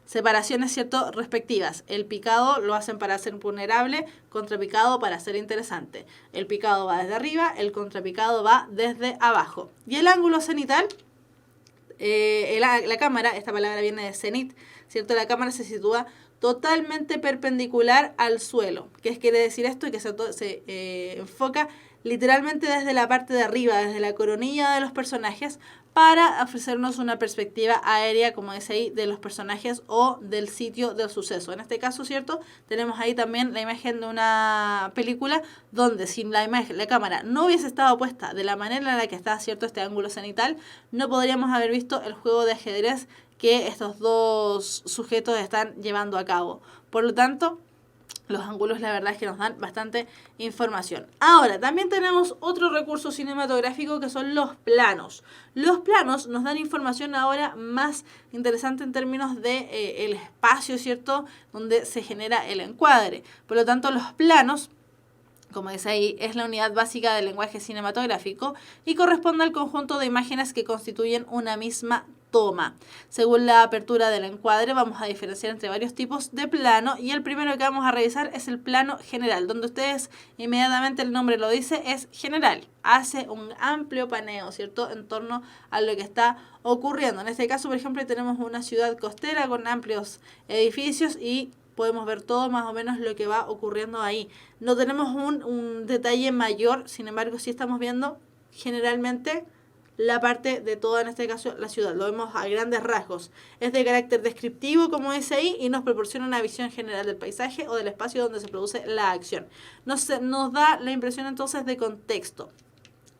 Speaker 1: separaciones, ¿cierto?, respectivas. El picado lo hacen para ser vulnerable, contrapicado para ser interesante. El picado va desde arriba, el contrapicado va desde abajo. Y el ángulo cenital, la cámara, esta palabra viene de cenit, ¿cierto? La cámara se sitúa totalmente perpendicular al suelo. ¿Qué quiere decir esto? Que se enfoca literalmente desde la parte de arriba, desde la coronilla de los personajes, para ofrecernos una perspectiva aérea, como dice ahí, de los personajes o del sitio del suceso. En este caso, ¿cierto?, tenemos ahí también la imagen de una película donde si la cámara no hubiese estado puesta de la manera en la que está, ¿cierto?, este ángulo cenital, no podríamos haber visto el juego de ajedrez que estos dos sujetos están llevando a cabo. Por lo tanto, los ángulos la verdad es que nos dan bastante información. Ahora, también tenemos otro recurso cinematográfico que son los planos. Los planos nos dan información ahora más interesante en términos de el espacio, ¿cierto?, donde se genera el encuadre. Por lo tanto, los planos, como dice ahí, es la unidad básica del lenguaje cinematográfico y corresponde al conjunto de imágenes que constituyen una misma toma. Según la apertura del encuadre, vamos a diferenciar entre varios tipos de plano y el primero que vamos a revisar es el plano general, donde ustedes inmediatamente el nombre lo dice, es general. Hace un amplio paneo, ¿cierto?, en torno a lo que está ocurriendo. En este caso, por ejemplo, tenemos una ciudad costera con amplios edificios y podemos ver todo más o menos lo que va ocurriendo ahí. No tenemos un detalle mayor, sin embargo, sí estamos viendo generalmente la parte de toda, en este caso, la ciudad. Lo vemos a grandes rasgos. Es de carácter descriptivo, como dice ahí, y nos proporciona una visión general del paisaje o del espacio donde se produce la acción. Nos da la impresión entonces de contexto.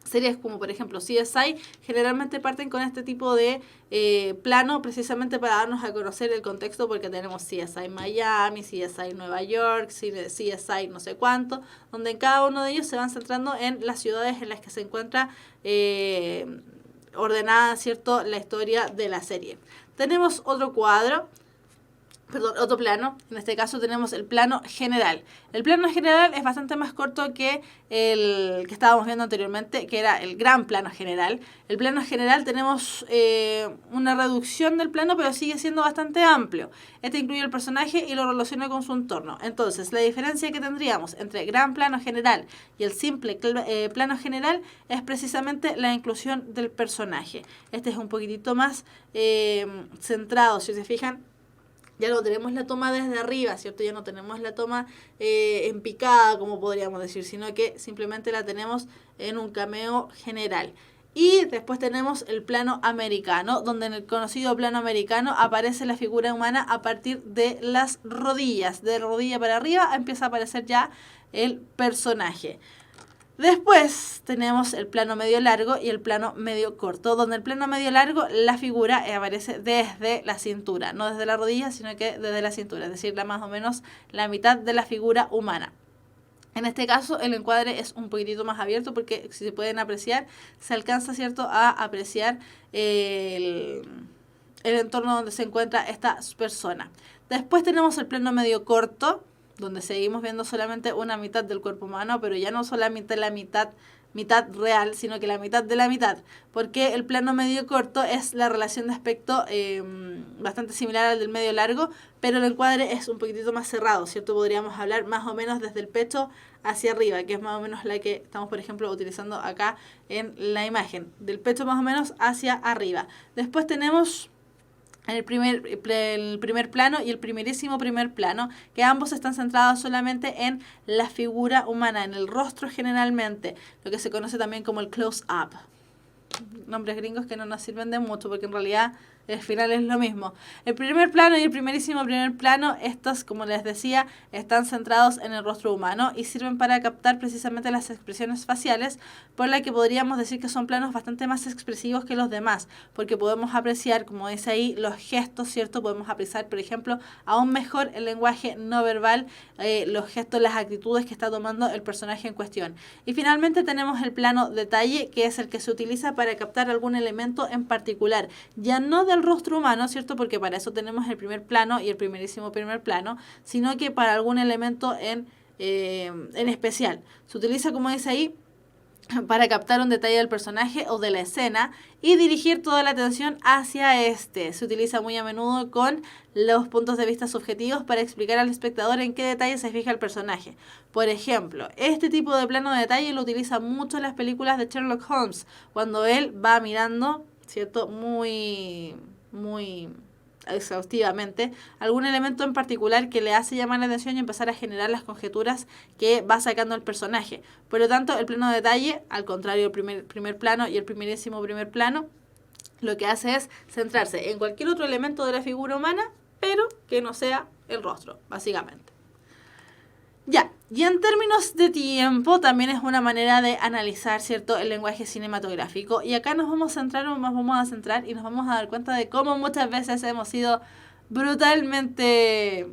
Speaker 1: Series como, por ejemplo, CSI generalmente parten con este tipo de plano precisamente para darnos a conocer el contexto, porque tenemos CSI Miami, CSI Nueva York, CSI no sé cuánto, donde en cada uno de ellos se van centrando en las ciudades en las que se encuentra ordenada, ¿cierto?, la historia de la serie. Tenemos otro plano. En este caso tenemos el plano general. El plano general es bastante más corto que el que estábamos viendo anteriormente, que era el gran plano general. El plano general tenemos una reducción del plano, pero sigue siendo bastante amplio. Este incluye el personaje y lo relaciona con su entorno. Entonces, la diferencia que tendríamos entre gran plano general y el simple plano general es precisamente la inclusión del personaje. Este es un poquitito más centrado, si se fijan. Ya no tenemos la toma desde arriba, ¿cierto? Ya no tenemos la toma en picada, como podríamos decir, sino que simplemente la tenemos en un cameo general. Y después tenemos el plano americano, donde en el conocido plano americano aparece la figura humana a partir de las rodillas. De rodilla para arriba empieza a aparecer ya el personaje. Después tenemos el plano medio largo y el plano medio corto, donde el plano medio largo la figura aparece desde la cintura, no desde la rodilla, sino que desde la cintura, es decir, más o menos la mitad de la figura humana. En este caso el encuadre es un poquitito más abierto porque, si se pueden apreciar, se alcanza, ¿cierto?, a apreciar el entorno donde se encuentra esta persona. Después tenemos el plano medio corto, donde seguimos viendo solamente una mitad del cuerpo humano, pero ya no solamente la mitad real, sino que la mitad de la mitad, porque el plano medio corto es la relación de aspecto bastante similar al del medio largo, pero el encuadre es un poquitito más cerrado, ¿cierto? Podríamos hablar más o menos desde el pecho hacia arriba, que es más o menos la que estamos, por ejemplo, utilizando acá en la imagen, del pecho más o menos hacia arriba. Después tenemos el primer plano y el primerísimo primer plano, que ambos están centrados solamente en la figura humana, en el rostro generalmente, lo que se conoce también como el close-up. nombres gringos que no nos sirven de mucho, porque en realidad el final es lo mismo. El primer plano y el primerísimo primer plano, estos, como les decía, están centrados en el rostro humano y sirven para captar precisamente las expresiones faciales, por la que podríamos decir que son planos bastante más expresivos que los demás, porque podemos apreciar, como dice ahí, los gestos, ¿cierto? Podemos apreciar, por ejemplo, aún mejor el lenguaje no verbal, los gestos, las actitudes que está tomando el personaje en cuestión. Y finalmente tenemos el plano detalle, que es el que se utiliza para captar algún elemento en particular, ya no del rostro humano, ¿cierto? Porque para eso tenemos el primer plano y el primerísimo primer plano, sino que para algún elemento en especial. Se utiliza, como dice ahí, para captar un detalle del personaje o de la escena y dirigir toda la atención hacia este. Se utiliza muy a menudo con los puntos de vista subjetivos para explicar al espectador en qué detalle se fija el personaje. Por ejemplo, este tipo de plano de detalle lo utiliza mucho en las películas de Sherlock Holmes, cuando él va mirando, ¿cierto? Muy exhaustivamente algún elemento en particular que le hace llamar la atención y empezar a generar las conjeturas que va sacando el personaje. Por lo tanto, el plano de detalle, al contrario del primer plano y el primerísimo primer plano, lo que hace es centrarse en cualquier otro elemento de la figura humana, pero que no sea el rostro, básicamente. Ya, y en términos de tiempo también es una manera de analizar, ¿cierto?, el lenguaje cinematográfico. Y acá nos vamos a centrar y nos vamos a dar cuenta de cómo muchas veces hemos sido brutalmente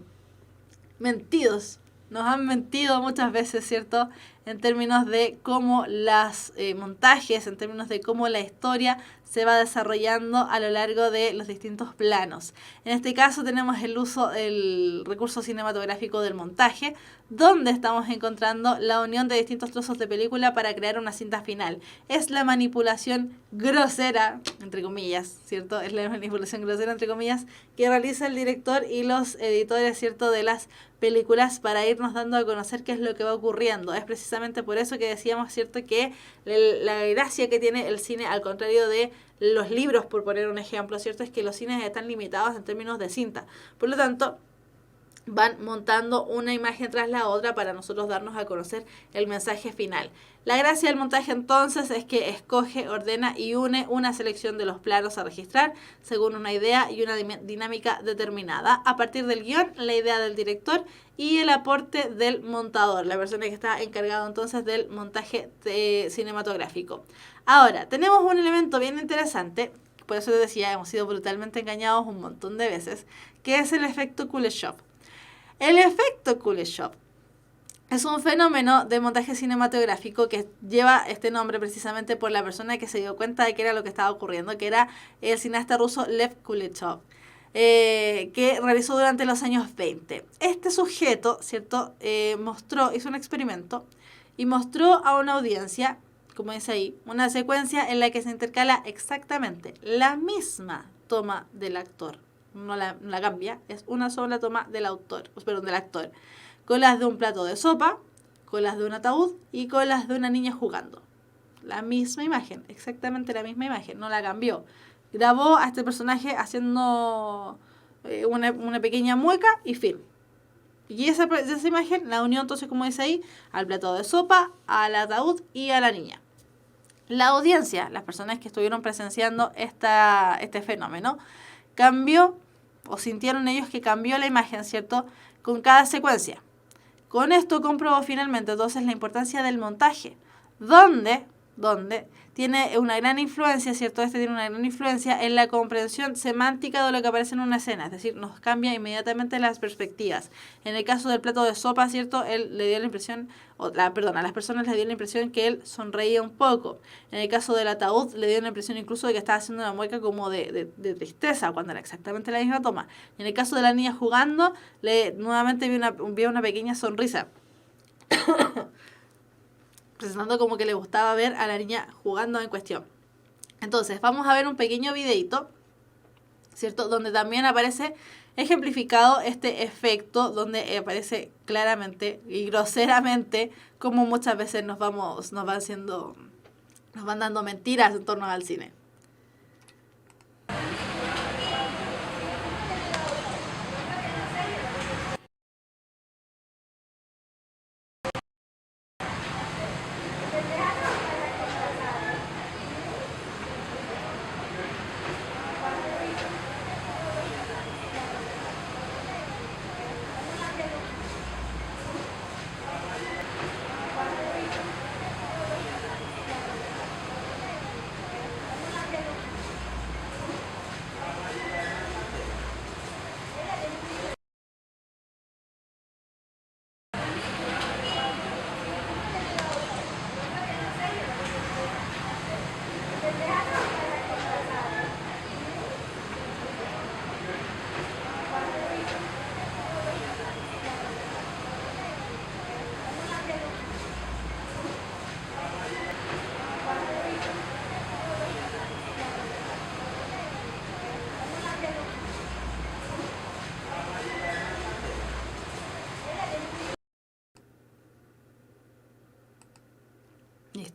Speaker 1: mentidos. Nos han mentido muchas veces, ¿cierto?, en términos de cómo los montajes, en términos de cómo la historia se va desarrollando a lo largo de los distintos planos. En este caso tenemos el uso del recurso cinematográfico del montaje, donde estamos encontrando la unión de distintos trozos de película para crear una cinta final. Es la manipulación grosera, entre comillas, ¿cierto? Es la manipulación grosera, entre comillas, que realiza el director y los editores, ¿cierto?, de las películas para irnos dando a conocer qué es lo que va ocurriendo. Es precisamente por eso que decíamos, ¿cierto?, que la gracia que tiene el cine, al contrario de los libros, por poner un ejemplo, ¿cierto?, es que los cines están limitados en términos de cinta. Por lo tanto, van montando una imagen tras la otra para nosotros darnos a conocer el mensaje final. La gracia del montaje entonces es que escoge, ordena y une una selección de los planos a registrar según una idea y una dinámica determinada, a partir del guión, la idea del director y el aporte del montador, la persona que está encargado entonces del montaje cinematográfico. Ahora, tenemos un elemento bien interesante, por eso les decía, hemos sido brutalmente engañados un montón de veces, que es el efecto Kuleshov. El efecto Kuleshov es un fenómeno de montaje cinematográfico que lleva este nombre precisamente por la persona que se dio cuenta de que era lo que estaba ocurriendo, que era el cineasta ruso Lev Kuleshov, que realizó durante los años 20. Este sujeto, ¿cierto?, hizo un experimento y mostró a una audiencia, como dice ahí, una secuencia en la que se intercala exactamente la misma toma del actor. No la cambia, es una sola toma del actor, con las de un plato de sopa, con las de un ataúd y con las de una niña jugando. La misma imagen, exactamente la misma imagen, no la cambió. Grabó a este personaje haciendo una pequeña mueca y fin. Y esa imagen la unió entonces, como dice ahí, al plato de sopa, al ataúd y a la niña. La audiencia, las personas que estuvieron presenciando este fenómeno, cambió, o sintieron ellos que cambió la imagen, ¿cierto?, con cada secuencia. Con esto comprobó finalmente entonces la importancia del montaje, donde tiene una gran influencia, ¿cierto? Tiene una gran influencia en la comprensión semántica de lo que aparece en una escena, es decir, nos cambia inmediatamente las perspectivas. En el caso del plato de sopa, ¿cierto?, él le dio la impresión, a las personas les dio la impresión que él sonreía un poco. En el caso del ataúd, le dio la impresión incluso de que estaba haciendo una mueca como de tristeza, cuando era exactamente la misma toma. En el caso de la niña jugando, nuevamente vio una pequeña sonrisa. Presentando como que le gustaba ver a la niña jugando en cuestión. Entonces, vamos a ver un pequeño videito, ¿cierto?, donde también aparece ejemplificado este efecto, donde aparece claramente y groseramente como muchas veces nos van dando mentiras en torno al cine.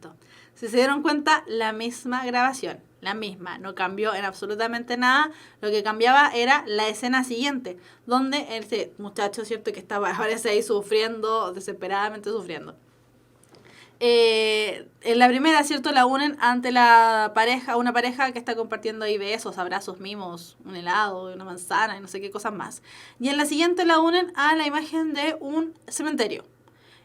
Speaker 1: esto. Si se dieron cuenta, la misma grabación, la misma, no cambió en absolutamente nada. Lo que cambiaba era la escena siguiente, donde este muchacho, ¿cierto?, que estaba, aparece ahí sufriendo, desesperadamente sufriendo. En la primera, ¿cierto?, la unen ante la pareja, una pareja que está compartiendo ahí besos, abrazos, mimos, un helado, una manzana y no sé qué cosas más. Y en la siguiente la unen a la imagen de un cementerio.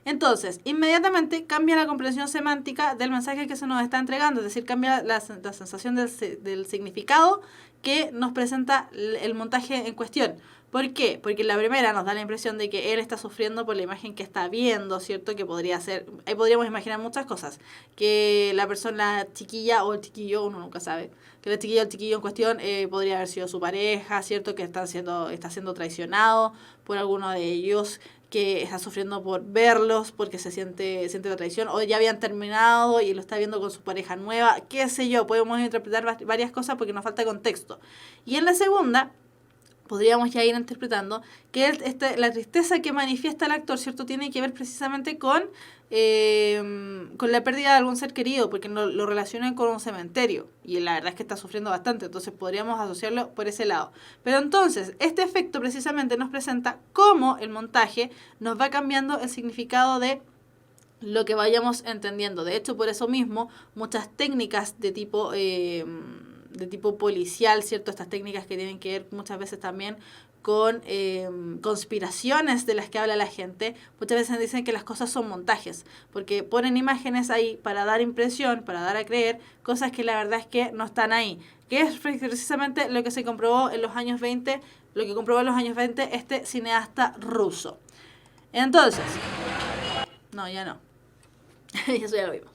Speaker 1: Entonces, inmediatamente cambia la comprensión semántica del mensaje que se nos está entregando, es decir, cambia la sensación del significado que nos presenta el montaje en cuestión. ¿Por qué? Porque la primera nos da la impresión de que él está sufriendo por la imagen que está viendo, ¿cierto? Que podría ser, ahí podríamos imaginar muchas cosas. Que la persona, la chiquilla o el chiquillo, uno nunca sabe, que la chiquilla o el chiquillo en cuestión podría haber sido su pareja, ¿cierto? Que está siendo traicionado por alguno de ellos, que está sufriendo por verlos, porque siente la traición, o ya habían terminado y lo está viendo con su pareja nueva, qué sé yo, podemos interpretar varias cosas porque nos falta contexto. Y en la segunda podríamos ya ir interpretando que la tristeza que manifiesta el actor, ¿cierto?, tiene que ver precisamente con la pérdida de algún ser querido, porque lo relacionan con un cementerio, y la verdad es que está sufriendo bastante, entonces podríamos asociarlo por ese lado. Pero entonces, este efecto precisamente nos presenta cómo el montaje nos va cambiando el significado de lo que vayamos entendiendo. De hecho, por eso mismo, muchas técnicas de tipo policial, ¿cierto? Estas técnicas que tienen que ver muchas veces también con conspiraciones de las que habla la gente, muchas veces dicen que las cosas son montajes, porque ponen imágenes ahí para dar impresión, para dar a creer cosas que la verdad es que no están ahí, que es precisamente lo que se comprobó en los años 20, lo que comprobó en los años 20 este cineasta ruso. Entonces, no, ya no, eso ya lo vimos.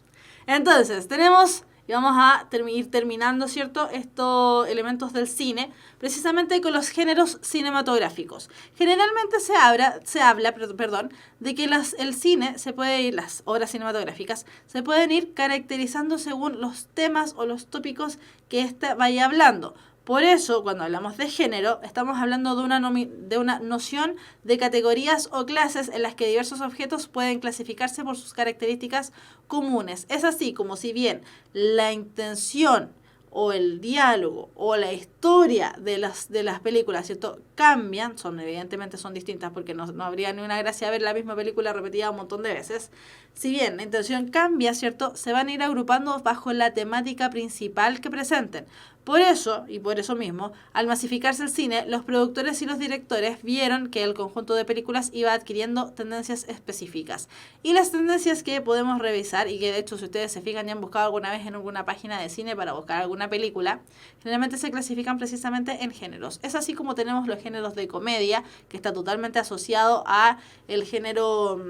Speaker 1: Entonces, tenemos... Y vamos a ir terminando, ¿cierto?, estos elementos del cine, precisamente con los géneros cinematográficos. Generalmente se habla de que el cine las obras cinematográficas se pueden ir caracterizando según los temas o los tópicos que ésta vaya hablando. Por eso, cuando hablamos de género, estamos hablando de una noción de categorías o clases en las que diversos objetos pueden clasificarse por sus características comunes. Es así como si bien la intención o el diálogo o la historia de las películas, ¿cierto?, cambian, evidentemente son distintas porque no habría ni una gracia ver la misma película repetida un montón de veces. Si bien la intención cambia, ¿cierto?, se van a ir agrupando bajo la temática principal que presenten. Por eso, y por eso mismo, al masificarse el cine, los productores y los directores vieron que el conjunto de películas iba adquiriendo tendencias específicas. Y las tendencias que podemos revisar, y que de hecho si ustedes se fijan y han buscado alguna vez en alguna página de cine para buscar alguna película, generalmente se clasifican precisamente en géneros. Es así como tenemos los géneros de comedia, que está totalmente asociado a el género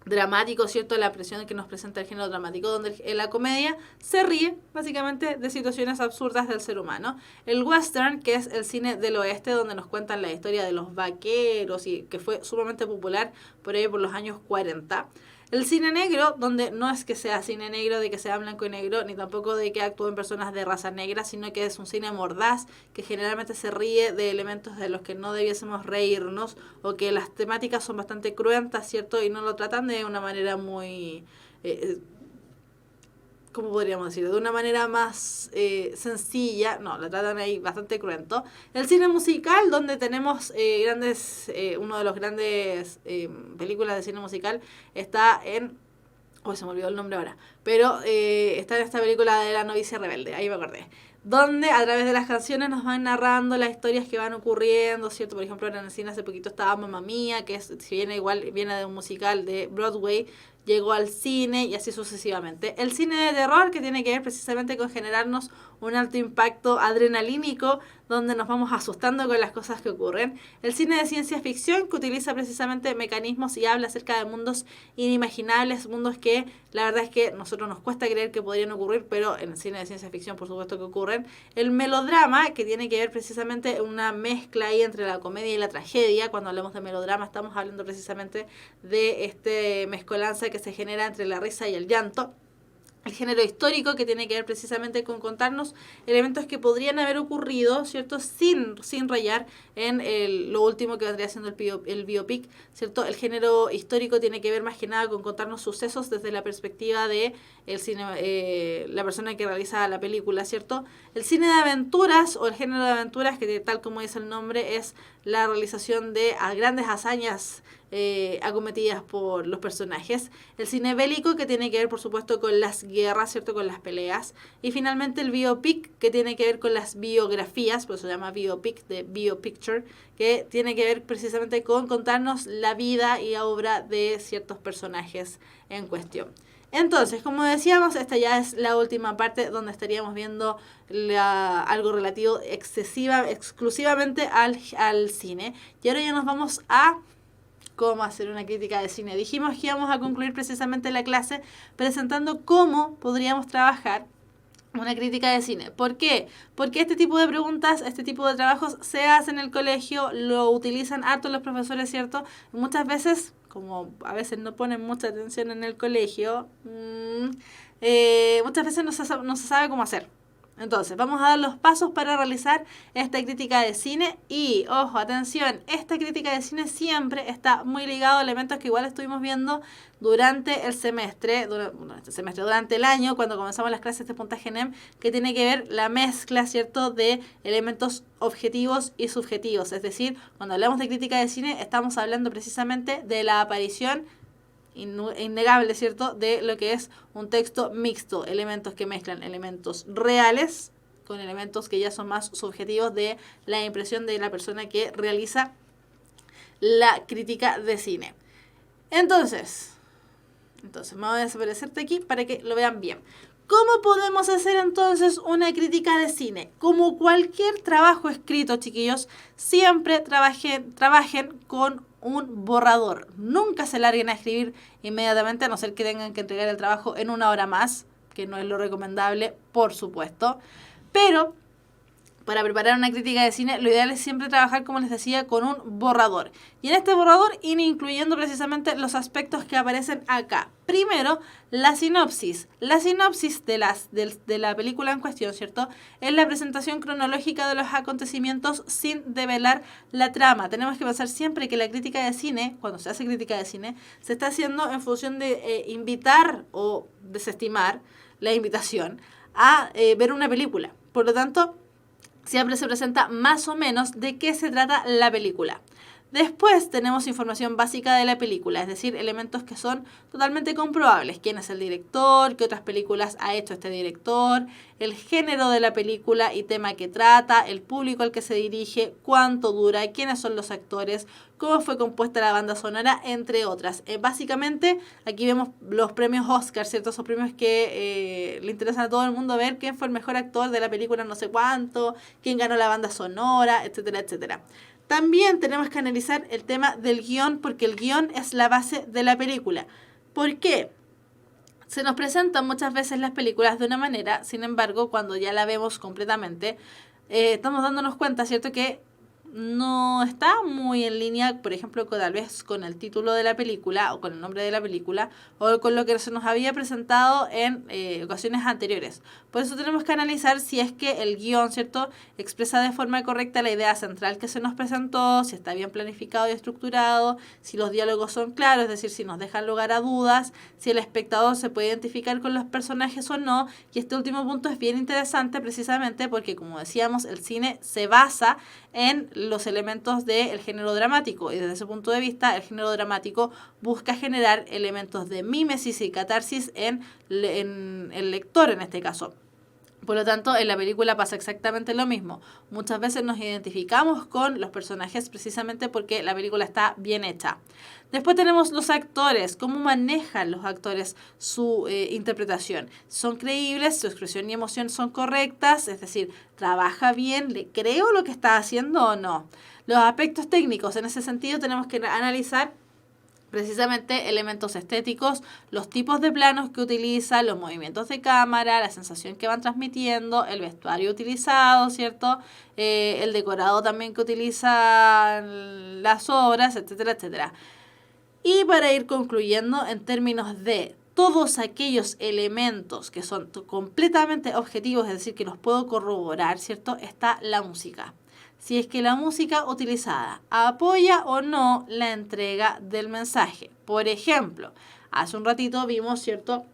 Speaker 1: dramático, ¿cierto? La presión que nos presenta el género dramático, donde en la comedia se ríe básicamente de situaciones absurdas del ser humano. El western, que es el cine del oeste, donde nos cuentan la historia de los vaqueros y que fue sumamente popular por ahí por los años 40. El cine negro, donde no es que sea cine negro de que sea blanco y negro, ni tampoco de que actúen personas de raza negra, sino que es un cine mordaz que generalmente se ríe de elementos de los que no debiésemos reírnos, o que las temáticas son bastante cruentas, ¿cierto? Y no lo tratan de una manera muy... ¿cómo podríamos decirlo? De una manera más sencilla. No, lo tratan ahí bastante cruento. El cine musical, donde tenemos uno de los grandes películas de cine musical, está en... se me olvidó el nombre ahora. Pero está en esta película de La novicia rebelde, ahí me acordé. Donde a través de las canciones nos van narrando las historias que van ocurriendo, ¿cierto? Por ejemplo, en el cine hace poquito estaba Mamma Mía, que si viene de un musical de Broadway, llegó al cine y así sucesivamente. El cine de terror, que tiene que ver precisamente con generarnos un alto impacto adrenalínico, donde nos vamos asustando con las cosas que ocurren. El cine de ciencia ficción, que utiliza precisamente mecanismos y habla acerca de mundos inimaginables, mundos que la verdad es que a nosotros nos cuesta creer que podrían ocurrir, pero en el cine de ciencia ficción por supuesto que ocurren. El melodrama, que tiene que ver precisamente una mezcla ahí entre la comedia y la tragedia. Cuando hablamos de melodrama estamos hablando precisamente de este mezcolanza que se genera entre la risa y el llanto. El género histórico, que tiene que ver precisamente con contarnos elementos que podrían haber ocurrido, ¿cierto? Sin rayar en lo último que vendría siendo el biopic, ¿cierto? El género histórico tiene que ver más que nada con contarnos sucesos desde la perspectiva de la persona que realiza la película, ¿cierto? El cine de aventuras o el género de aventuras, que tal como dice el nombre, es la realización de grandes hazañas acometidas por los personajes. El cine bélico, que tiene que ver por supuesto con las guerras, ¿cierto? Con las peleas. Y finalmente el biopic, que tiene que ver con las biografías, por eso se llama biopic, de biopicture, que tiene que ver precisamente con contarnos la vida y obra de ciertos personajes en cuestión. Entonces, como decíamos, esta ya es la última parte donde estaríamos viendo algo relativo exclusivamente al cine. Y ahora ya nos vamos a cómo hacer una crítica de cine. Dijimos que íbamos a concluir precisamente la clase presentando cómo podríamos trabajar una crítica de cine. ¿Por qué? Porque este tipo de preguntas, este tipo de trabajos se hacen en el colegio, lo utilizan harto los profesores, ¿cierto? Y muchas veces, como a veces no ponen mucha atención en el colegio, muchas veces no se sabe cómo hacer. Entonces, vamos a dar los pasos para realizar esta crítica de cine y, ojo, atención, esta crítica de cine siempre está muy ligado a elementos que igual estuvimos viendo durante el semestre, durante el año, cuando comenzamos las clases de puntaje NEM, que tiene que ver la mezcla, ¿cierto?, de elementos objetivos y subjetivos. Es decir, cuando hablamos de crítica de cine, estamos hablando precisamente de la aparición innegable, ¿cierto?, de lo que es un texto mixto, elementos que mezclan elementos reales con elementos que ya son más subjetivos de la impresión de la persona que realiza la crítica de cine. Entonces me voy a desaparecerte aquí para que lo vean bien. ¿Cómo podemos hacer entonces una crítica de cine? Como cualquier trabajo escrito, chiquillos, siempre trabajen con un borrador. Nunca se larguen a escribir inmediatamente, a no ser que tengan que entregar el trabajo en 1 hora más, que no es lo recomendable, por supuesto. Pero para preparar una crítica de cine, lo ideal es siempre trabajar, como les decía, con un borrador. Y en este borrador ir incluyendo precisamente los aspectos que aparecen acá. Primero, la sinopsis. La sinopsis de la película en cuestión, ¿cierto?, es la presentación cronológica de los acontecimientos sin develar la trama. Tenemos que pensar siempre que la crítica de cine, cuando se hace crítica de cine, se está haciendo en función de invitar o desestimar la invitación a ver una película. Por lo tanto, siempre se presenta más o menos de qué se trata la película. Después tenemos información básica de la película, es decir, elementos que son totalmente comprobables. ¿Quién es el director? ¿Qué otras películas ha hecho este director? El género de la película y tema que trata, el público al que se dirige, cuánto dura, quiénes son los actores, cómo fue compuesta la banda sonora, entre otras. Básicamente, aquí vemos los premios Oscar, ¿cierto? Esos premios que le interesan a todo el mundo ver quién fue el mejor actor de la película no sé cuánto, quién ganó la banda sonora, etcétera, etcétera. También tenemos que analizar el tema del guión, porque el guión es la base de la película. ¿Por qué? Se nos presentan muchas veces las películas de una manera, sin embargo, cuando ya la vemos completamente, estamos dándonos cuenta, ¿cierto?, que no está muy en línea, por ejemplo, tal vez con el título de la película o con el nombre de la película o con lo que se nos había presentado en ocasiones anteriores. Por eso tenemos que analizar si es que el guión, ¿cierto?, expresa de forma correcta la idea central que se nos presentó, si está bien planificado y estructurado, si los diálogos son claros, es decir, si nos dejan lugar a dudas, si el espectador se puede identificar con los personajes o no. Y este último punto es bien interesante precisamente porque, como decíamos, el cine se basa en los elementos del género dramático y desde ese punto de vista el género dramático busca generar elementos de mímesis y catarsis en el lector en este caso. Por lo tanto, en la película pasa exactamente lo mismo. Muchas veces nos identificamos con los personajes precisamente porque la película está bien hecha. Después tenemos los actores. ¿Cómo manejan los actores su interpretación? ¿Son creíbles? ¿Su expresión y emoción son correctas? Es decir, ¿trabaja bien? ¿Le creo lo que está haciendo o no? Los aspectos técnicos. En ese sentido tenemos que analizar precisamente elementos estéticos, los tipos de planos que utiliza, los movimientos de cámara, la sensación que van transmitiendo, el vestuario utilizado, ¿cierto? El decorado también que utilizan las obras, etcétera, etcétera. Y para ir concluyendo, en términos de todos aquellos elementos que son completamente objetivos, es decir, que los puedo corroborar, ¿cierto? Está la música. Si es que la música utilizada apoya o no la entrega del mensaje. Por ejemplo, hace un ratito vimos, ¿cierto?,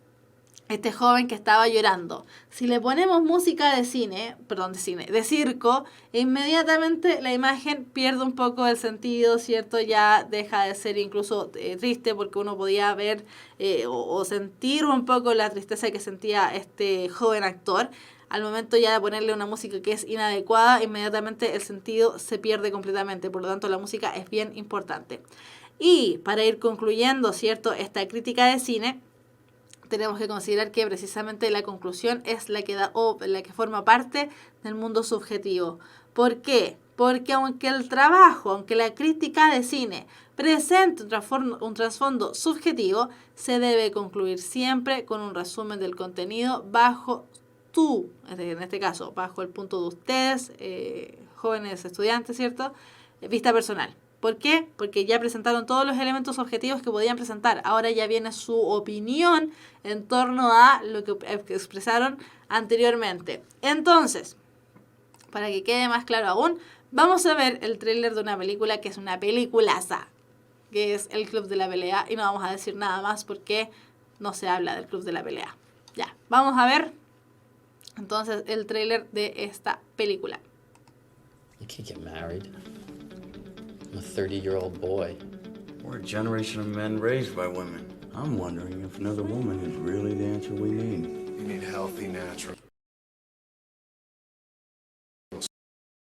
Speaker 1: este joven que estaba llorando. Si le ponemos música de circo, inmediatamente la imagen pierde un poco el sentido, ¿cierto? Ya deja de ser incluso triste, porque uno podía ver o sentir un poco la tristeza que sentía este joven actor. Al momento ya de ponerle una música que es inadecuada, inmediatamente el sentido se pierde completamente. Por lo tanto, la música es bien importante. Y para ir concluyendo, ¿cierto?, esta crítica de cine, tenemos que considerar que precisamente la conclusión es la que forma parte del mundo subjetivo. ¿Por qué? Porque aunque la crítica de cine presente un trasfondo subjetivo, se debe concluir siempre con un resumen del contenido bajo en este caso, bajo el punto de ustedes, jóvenes estudiantes, ¿cierto?, vista personal. ¿Por qué? Porque ya presentaron todos los elementos objetivos que podían presentar. Ahora ya viene su opinión en torno a lo que expresaron anteriormente. Entonces, para que quede más claro aún, vamos a ver el tráiler de una película que es una peliculaza, que es El Club de la Pelea. Y no vamos a decir nada más porque no se habla del Club de la Pelea. Ya, vamos a ver entonces el tráiler de esta película.
Speaker 2: You can't get married. I'm a 30-year-old boy.
Speaker 3: We're a generation of men raised by women. I'm wondering if another woman is really the answer we need.
Speaker 4: You need healthy, natural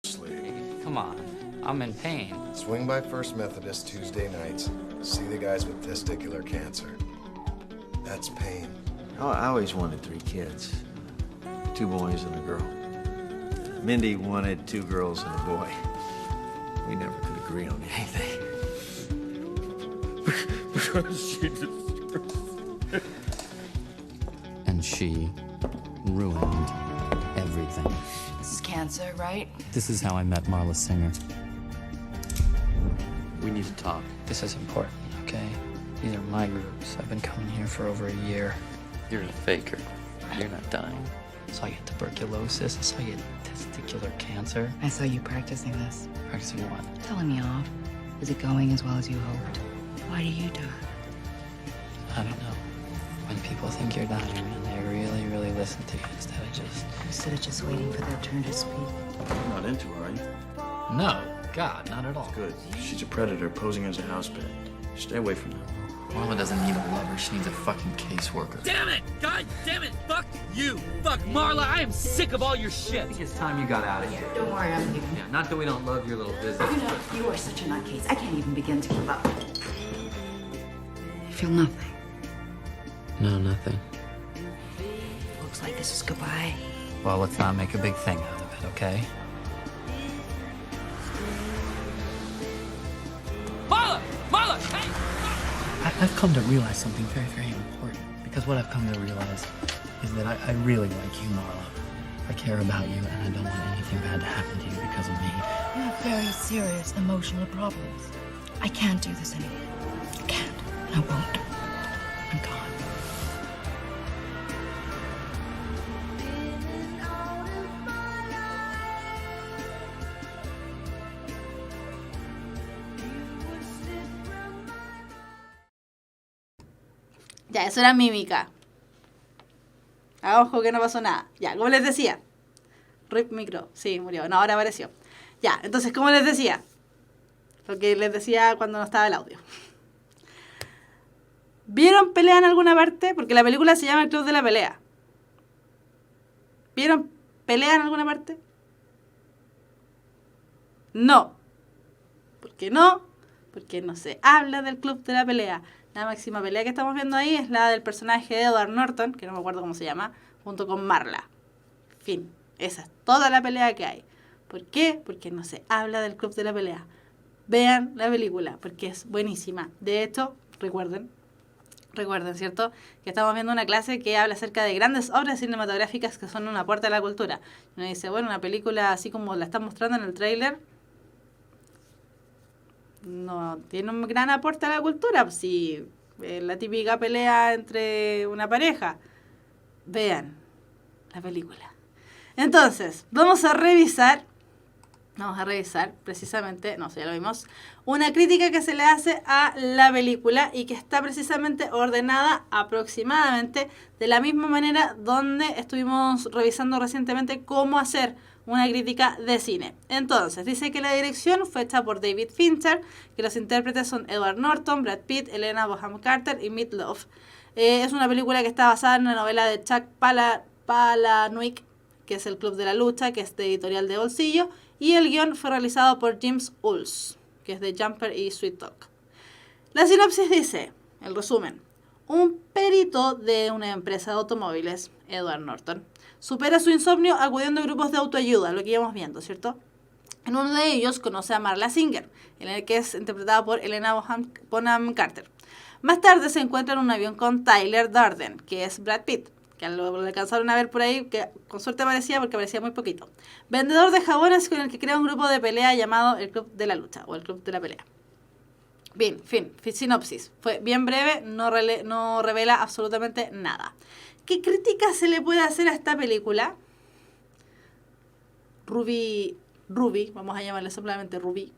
Speaker 4: sleep.
Speaker 2: Come on, I'm in pain.
Speaker 4: Swing by First Methodist Tuesday nights. See the guys with testicular cancer. That's pain.
Speaker 5: I always wanted 3 kids. 2 boys and a girl. Mindy wanted 2 girls and a boy. We never could agree on anything.
Speaker 2: And she ruined everything.
Speaker 6: This is cancer, right?
Speaker 2: This is how I met Marla Singer.
Speaker 5: We need to talk.
Speaker 7: This is important, okay? These are my groups. I've been coming here for over a year.
Speaker 2: You're a faker. You're not dying.
Speaker 7: I saw you had tuberculosis. I saw you had testicular cancer.
Speaker 6: I saw you practicing this.
Speaker 7: Practicing what?
Speaker 6: Telling me off. Is it going as well as you hoped? Why do you do it?
Speaker 7: I don't know. When people think you're dying and they really, really listen to you
Speaker 6: Instead of just waiting for their turn to speak.
Speaker 3: You're not into her, are you?
Speaker 7: No, God, not at all.
Speaker 3: Good. She's a predator posing as a house pet. Stay away from her.
Speaker 7: Marla doesn't need a lover. She needs a fucking caseworker.
Speaker 8: Damn it! God damn it! Fuck you! Fuck Marla! I am sick of all your shit!
Speaker 9: I think it's time you got out of here.
Speaker 6: Don't worry, I'm leaving.
Speaker 9: Yeah, not that we don't love your little business.
Speaker 6: You know, you are such a nutcase. I can't even begin to keep up. I feel nothing.
Speaker 2: No, nothing.
Speaker 6: Looks like this is goodbye.
Speaker 7: Well, let's not make a big thing out of it, okay?
Speaker 8: Marla! Marla! Hey!
Speaker 7: I've come to realize something very, very important. Because what I've come to realize is that I really like you, Marla. I care about you, and I don't want anything bad to happen to you because of me.
Speaker 6: You have very serious emotional problems. I can't do this anymore. I can't, and I won't. I'm gone.
Speaker 1: Ya, eso era mímica. A ojo que no pasó nada. Ya, como les decía. Rip micro. Sí, murió. No, ahora apareció. Ya, entonces, como les decía. Lo que les decía cuando no estaba el audio. ¿Vieron pelea en alguna parte? Porque la película se llama El Club de la Pelea. ¿Vieron pelea en alguna parte? No. ¿Por qué no? Porque no se habla del Club de la Pelea. La máxima pelea que estamos viendo ahí es la del personaje de Edward Norton, que no me acuerdo cómo se llama, junto con Marla. Fin. Esa es toda la pelea que hay. ¿Por qué? Porque no se habla del Club de la Pelea. Vean la película, porque es buenísima. De hecho, recuerden, ¿cierto?, que estamos viendo una clase que habla acerca de grandes obras cinematográficas que son una puerta a la cultura. Uno dice, bueno, una película así como la están mostrando en el tráiler, no tiene un gran aporte a la cultura. Si la típica pelea entre una pareja. Vean la película. Entonces, vamos a revisar precisamente, no sé, ya lo vimos, una crítica que se le hace a la película y que está precisamente ordenada aproximadamente de la misma manera donde estuvimos revisando recientemente cómo hacer una crítica de cine. Entonces, dice que la dirección fue hecha por David Fincher, que los intérpretes son Edward Norton, Brad Pitt, Helena Bonham Carter y Meatloaf. Es una película que está basada en una novela de Chuck Palahniuk, que es El Club de la Lucha, que es de editorial de bolsillo, y el guión fue realizado por James Ulls, que es de Jumper y Sweet Talk. La sinopsis dice, el resumen: un perito de una empresa de automóviles, Edward Norton, supera su insomnio acudiendo a grupos de autoayuda, lo que íbamos viendo, ¿cierto? En uno de ellos conoce a Marla Singer, en el que es interpretada por Helena Bonham Carter. Más tarde se encuentra en un avión con Tyler Durden, que es Brad Pitt, que lo alcanzaron a ver por ahí, que con suerte aparecía porque aparecía muy poquito. Vendedor de jabones con el que crea un grupo de pelea llamado el Club de la Lucha o el Club de la Pelea. Bien, fin, sinopsis. Fue bien breve, no revela absolutamente nada. ¿Qué crítica se le puede hacer a esta película? Ruby, vamos a llamarle simplemente Ruby.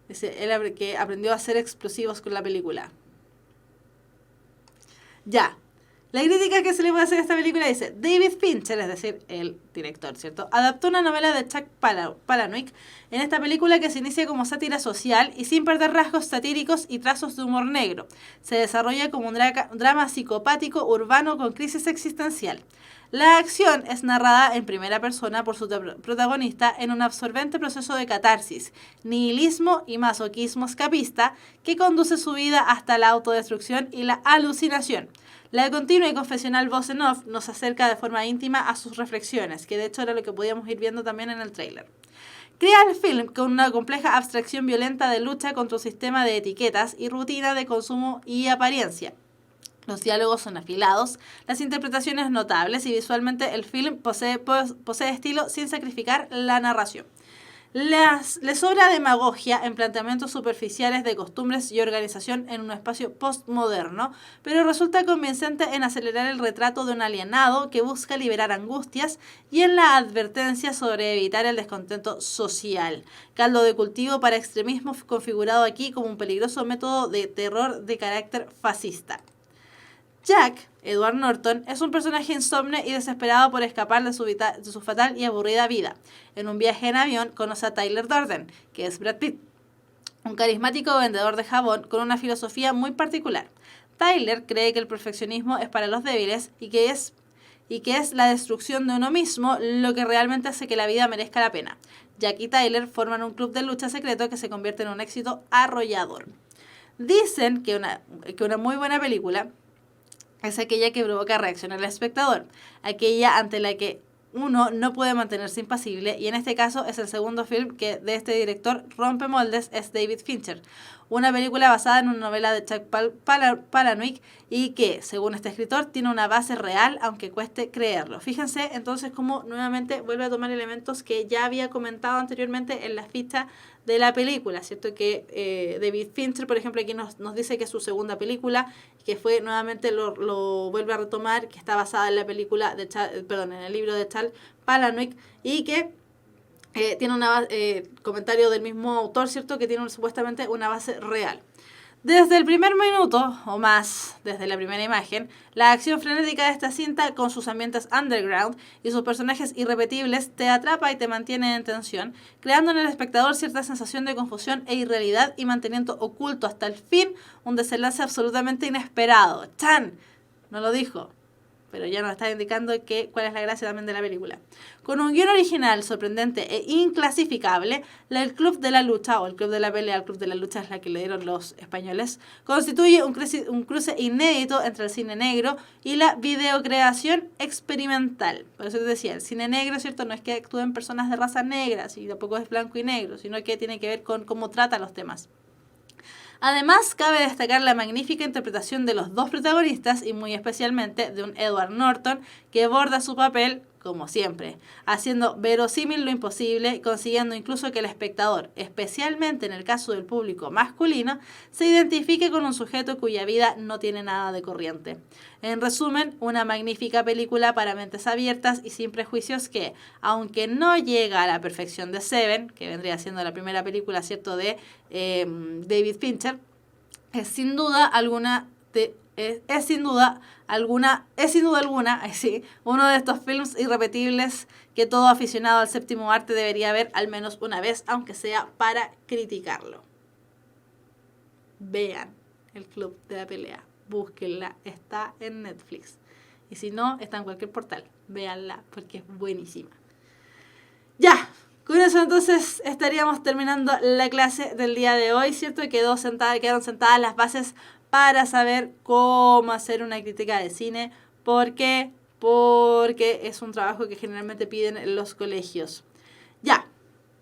Speaker 1: Dice, él que aprendió a hacer explosivos con la película. Ya. La crítica que se le puede hacer a esta película dice, David Fincher, es decir, el director, ¿cierto?, adaptó una novela de Chuck Palahniuk en esta película que se inicia como sátira social y sin perder rasgos satíricos y trazos de humor negro. Se desarrolla como un drama psicopático urbano con crisis existencial. La acción es narrada en primera persona por su protagonista en un absorbente proceso de catarsis, nihilismo y masoquismo escapista que conduce su vida hasta la autodestrucción y la alucinación. La continua y confesional voz en off nos acerca de forma íntima a sus reflexiones, que de hecho era lo que podíamos ir viendo también en el tráiler. Crea el film con una compleja abstracción violenta de lucha contra un sistema de etiquetas y rutina de consumo y apariencia. Los diálogos son afilados, las interpretaciones notables y visualmente el film posee estilo sin sacrificar la narración. Le sobra demagogia en planteamientos superficiales de costumbres y organización en un espacio postmoderno, pero resulta convincente en acelerar el retrato de un alienado que busca liberar angustias y en la advertencia sobre evitar el descontento social. Caldo de cultivo para extremismo configurado aquí como un peligroso método de terror de carácter fascista. Jack, Edward Norton, es un personaje insomne y desesperado por escapar de su fatal y aburrida vida. En un viaje en avión conoce a Tyler Durden, que es Brad Pitt, un carismático vendedor de jabón con una filosofía muy particular. Tyler cree que el perfeccionismo es para los débiles y que es la destrucción de uno mismo lo que realmente hace que la vida merezca la pena. Jack y Tyler forman un club de lucha secreto que se convierte en un éxito arrollador. Dicen que una muy buena película es aquella que provoca reacción al espectador, aquella ante la que uno no puede mantenerse impasible, y en este caso es el segundo film que de este director rompe moldes, es David Fincher, una película basada en una novela de Chuck Palahniuk y que, según este escritor, tiene una base real, aunque cueste creerlo. Fíjense entonces cómo nuevamente vuelve a tomar elementos que ya había comentado anteriormente en la ficha de la película, ¿cierto? Que David Fincher, por ejemplo, aquí nos dice que es su segunda película, que fue nuevamente lo vuelve a retomar, que está basada en la película en el libro de Chuck Palahniuk y que tiene una comentario del mismo autor, ¿cierto? Que tiene supuestamente una base real. Desde el primer minuto, o más, desde la primera imagen, la acción frenética de esta cinta, con sus ambientes underground y sus personajes irrepetibles, te atrapa y te mantiene en tensión, creando en el espectador cierta sensación de confusión e irrealidad y manteniendo oculto hasta el fin un desenlace absolutamente inesperado. ¡Chan! No lo dijo, pero ya nos está indicando cuál es la gracia también de la película. Con un guión original, sorprendente e inclasificable, el Club de la Lucha, o el Club de la Pelea, el Club de la Lucha es la que le dieron los españoles, constituye un cruce inédito entre el cine negro y la videocreación experimental. Por eso te decía, el cine negro, ¿cierto? No es que actúen personas de raza negra, y tampoco es blanco y negro, sino que tiene que ver con cómo trata los temas. Además, cabe destacar la magnífica interpretación de los dos protagonistas y muy especialmente de un Edward Norton que borda su papel como siempre, haciendo verosímil lo imposible, consiguiendo incluso que el espectador, especialmente en el caso del público masculino, se identifique con un sujeto cuya vida no tiene nada de corriente. En resumen, una magnífica película para mentes abiertas y sin prejuicios que, aunque no llega a la perfección de Seven, que vendría siendo la primera película, ¿cierto?, de David Fincher, es sin duda alguna uno de estos films irrepetibles que todo aficionado al séptimo arte debería ver al menos una vez, aunque sea para criticarlo. Vean El Club de la Pelea, búsquenla, está en Netflix. Y si no, está en cualquier portal. Véanla, porque es buenísima. Ya, con eso entonces estaríamos terminando la clase del día de hoy, ¿cierto? Quedaron sentadas las bases para saber cómo hacer una crítica de cine. ¿Por qué? Porque es un trabajo que generalmente piden en los colegios. Ya.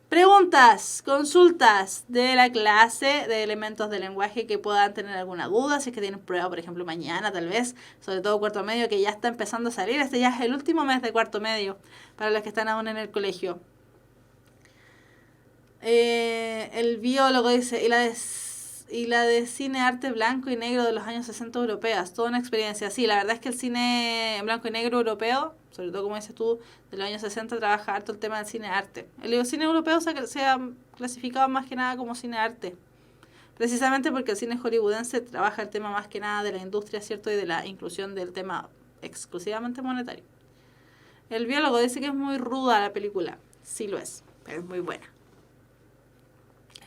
Speaker 1: Preguntas, consultas de la clase de elementos del lenguaje que puedan tener alguna duda, si es que tienen prueba, por ejemplo, mañana tal vez, sobre todo cuarto medio, que ya está empezando a salir. Este ya es el último mes de cuarto medio para los que están aún en el colegio. El biólogo dice, y la de cine arte blanco y negro de los años 60 europeas, toda una experiencia. Sí, la verdad es que el cine blanco y negro europeo, sobre todo como dices tú, de los años 60, trabaja harto el tema del cine arte. El cine europeo se ha clasificado más que nada como cine arte, precisamente porque el cine hollywoodense trabaja el tema más que nada de la industria, ¿cierto? Y de la inclusión del tema exclusivamente monetario. El biólogo dice que es muy ruda la película. Sí lo es, pero es muy buena.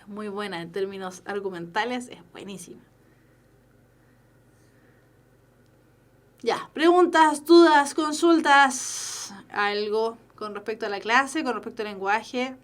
Speaker 1: Muy buena en términos argumentales, es buenísima. Ya, preguntas, dudas, consultas, algo con respecto a la clase, con respecto al lenguaje.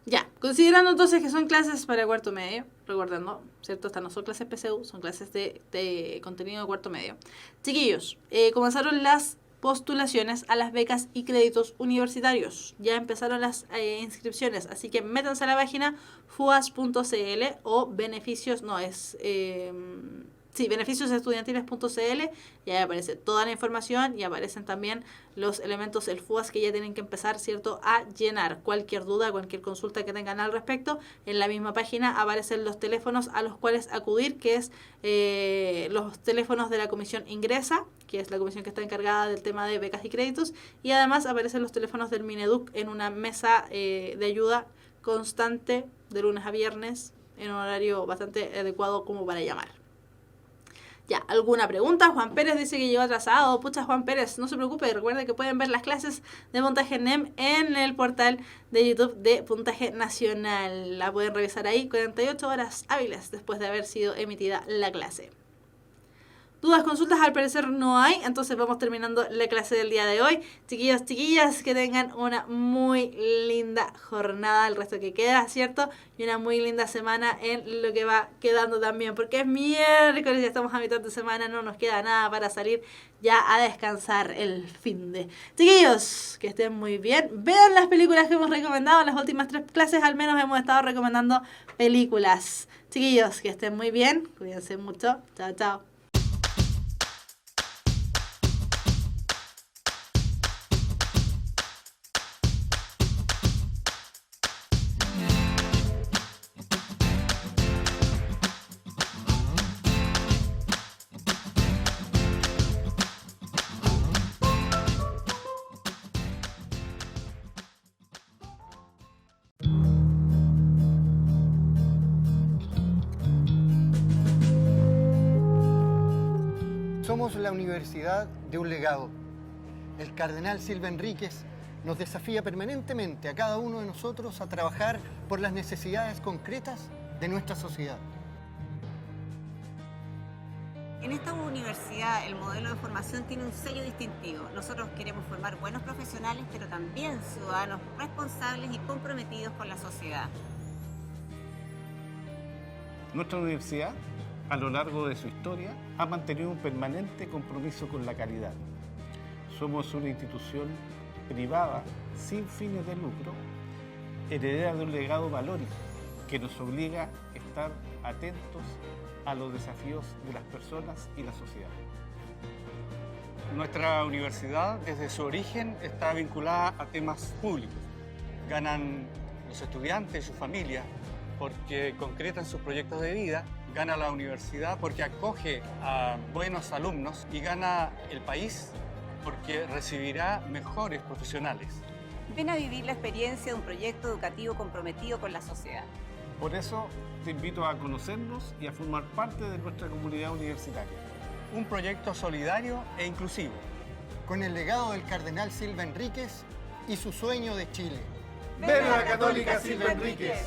Speaker 1: Ya, considerando entonces que son clases para cuarto medio, recordando, ¿cierto? Estas no son clases PSU, son clases de contenido de cuarto medio. Chiquillos, comenzaron las postulaciones a las becas y créditos universitarios. Ya empezaron las inscripciones, así que métanse a la página fuas.cl o beneficiosestudiantiles.cl y ahí aparece toda la información y aparecen también los elementos del FUAS que ya tienen que empezar, ¿cierto?, a llenar. Cualquier duda, cualquier consulta que tengan al respecto, en la misma página aparecen los teléfonos a los cuales acudir, que es los teléfonos de la Comisión Ingresa, que es la comisión que está encargada del tema de becas y créditos, y además aparecen los teléfonos del Mineduc en una mesa de ayuda constante de lunes a viernes en un horario bastante adecuado como para llamar. Ya, ¿alguna pregunta? Juan Pérez dice que llegó atrasado. Pucha, Juan Pérez, no se preocupe. Recuerde que pueden ver las clases de Puntaje NEM en el portal de YouTube de Puntaje Nacional. La pueden revisar ahí 48 horas hábiles después de haber sido emitida la clase. Dudas, consultas, al parecer no hay, entonces vamos terminando la clase del día de hoy. Chiquillos, chiquillas, que tengan una muy linda jornada, el resto que queda, ¿cierto? Y una muy linda semana en lo que va quedando también, porque es miércoles, ya estamos a mitad de semana, no nos queda nada para salir ya a descansar el finde. Chiquillos, que estén muy bien. Vean las películas que hemos recomendado en las últimas 3 clases, al menos hemos estado recomendando películas. Chiquillos, que estén muy bien, cuídense mucho. Chao, chao.
Speaker 10: Somos la Universidad de un legado. El cardenal Silva Enríquez nos desafía permanentemente a cada uno de nosotros a trabajar por las necesidades concretas de nuestra sociedad.
Speaker 11: En esta universidad el modelo de formación tiene un sello distintivo. Nosotros queremos formar buenos profesionales, pero también ciudadanos responsables y comprometidos con la sociedad.
Speaker 12: Nuestra universidad, a lo largo de su historia, ha mantenido un permanente compromiso con la calidad. Somos una institución privada, sin fines de lucro, heredera de un legado valórico que nos obliga a estar atentos a los desafíos de las personas y la sociedad. Nuestra universidad, desde su origen, está vinculada a temas públicos. Ganan los estudiantes y sus familias porque concretan sus proyectos de vida. Gana la universidad porque acoge a buenos alumnos y gana el país porque recibirá mejores profesionales.
Speaker 11: Ven a vivir la experiencia de un proyecto educativo comprometido con la sociedad.
Speaker 12: Por eso te invito a conocernos y a formar parte de nuestra comunidad universitaria. Un proyecto solidario e inclusivo.
Speaker 10: Con el legado del cardenal Silva Enríquez y su sueño de Chile.
Speaker 12: ¡Ven a la Católica Silva Enríquez!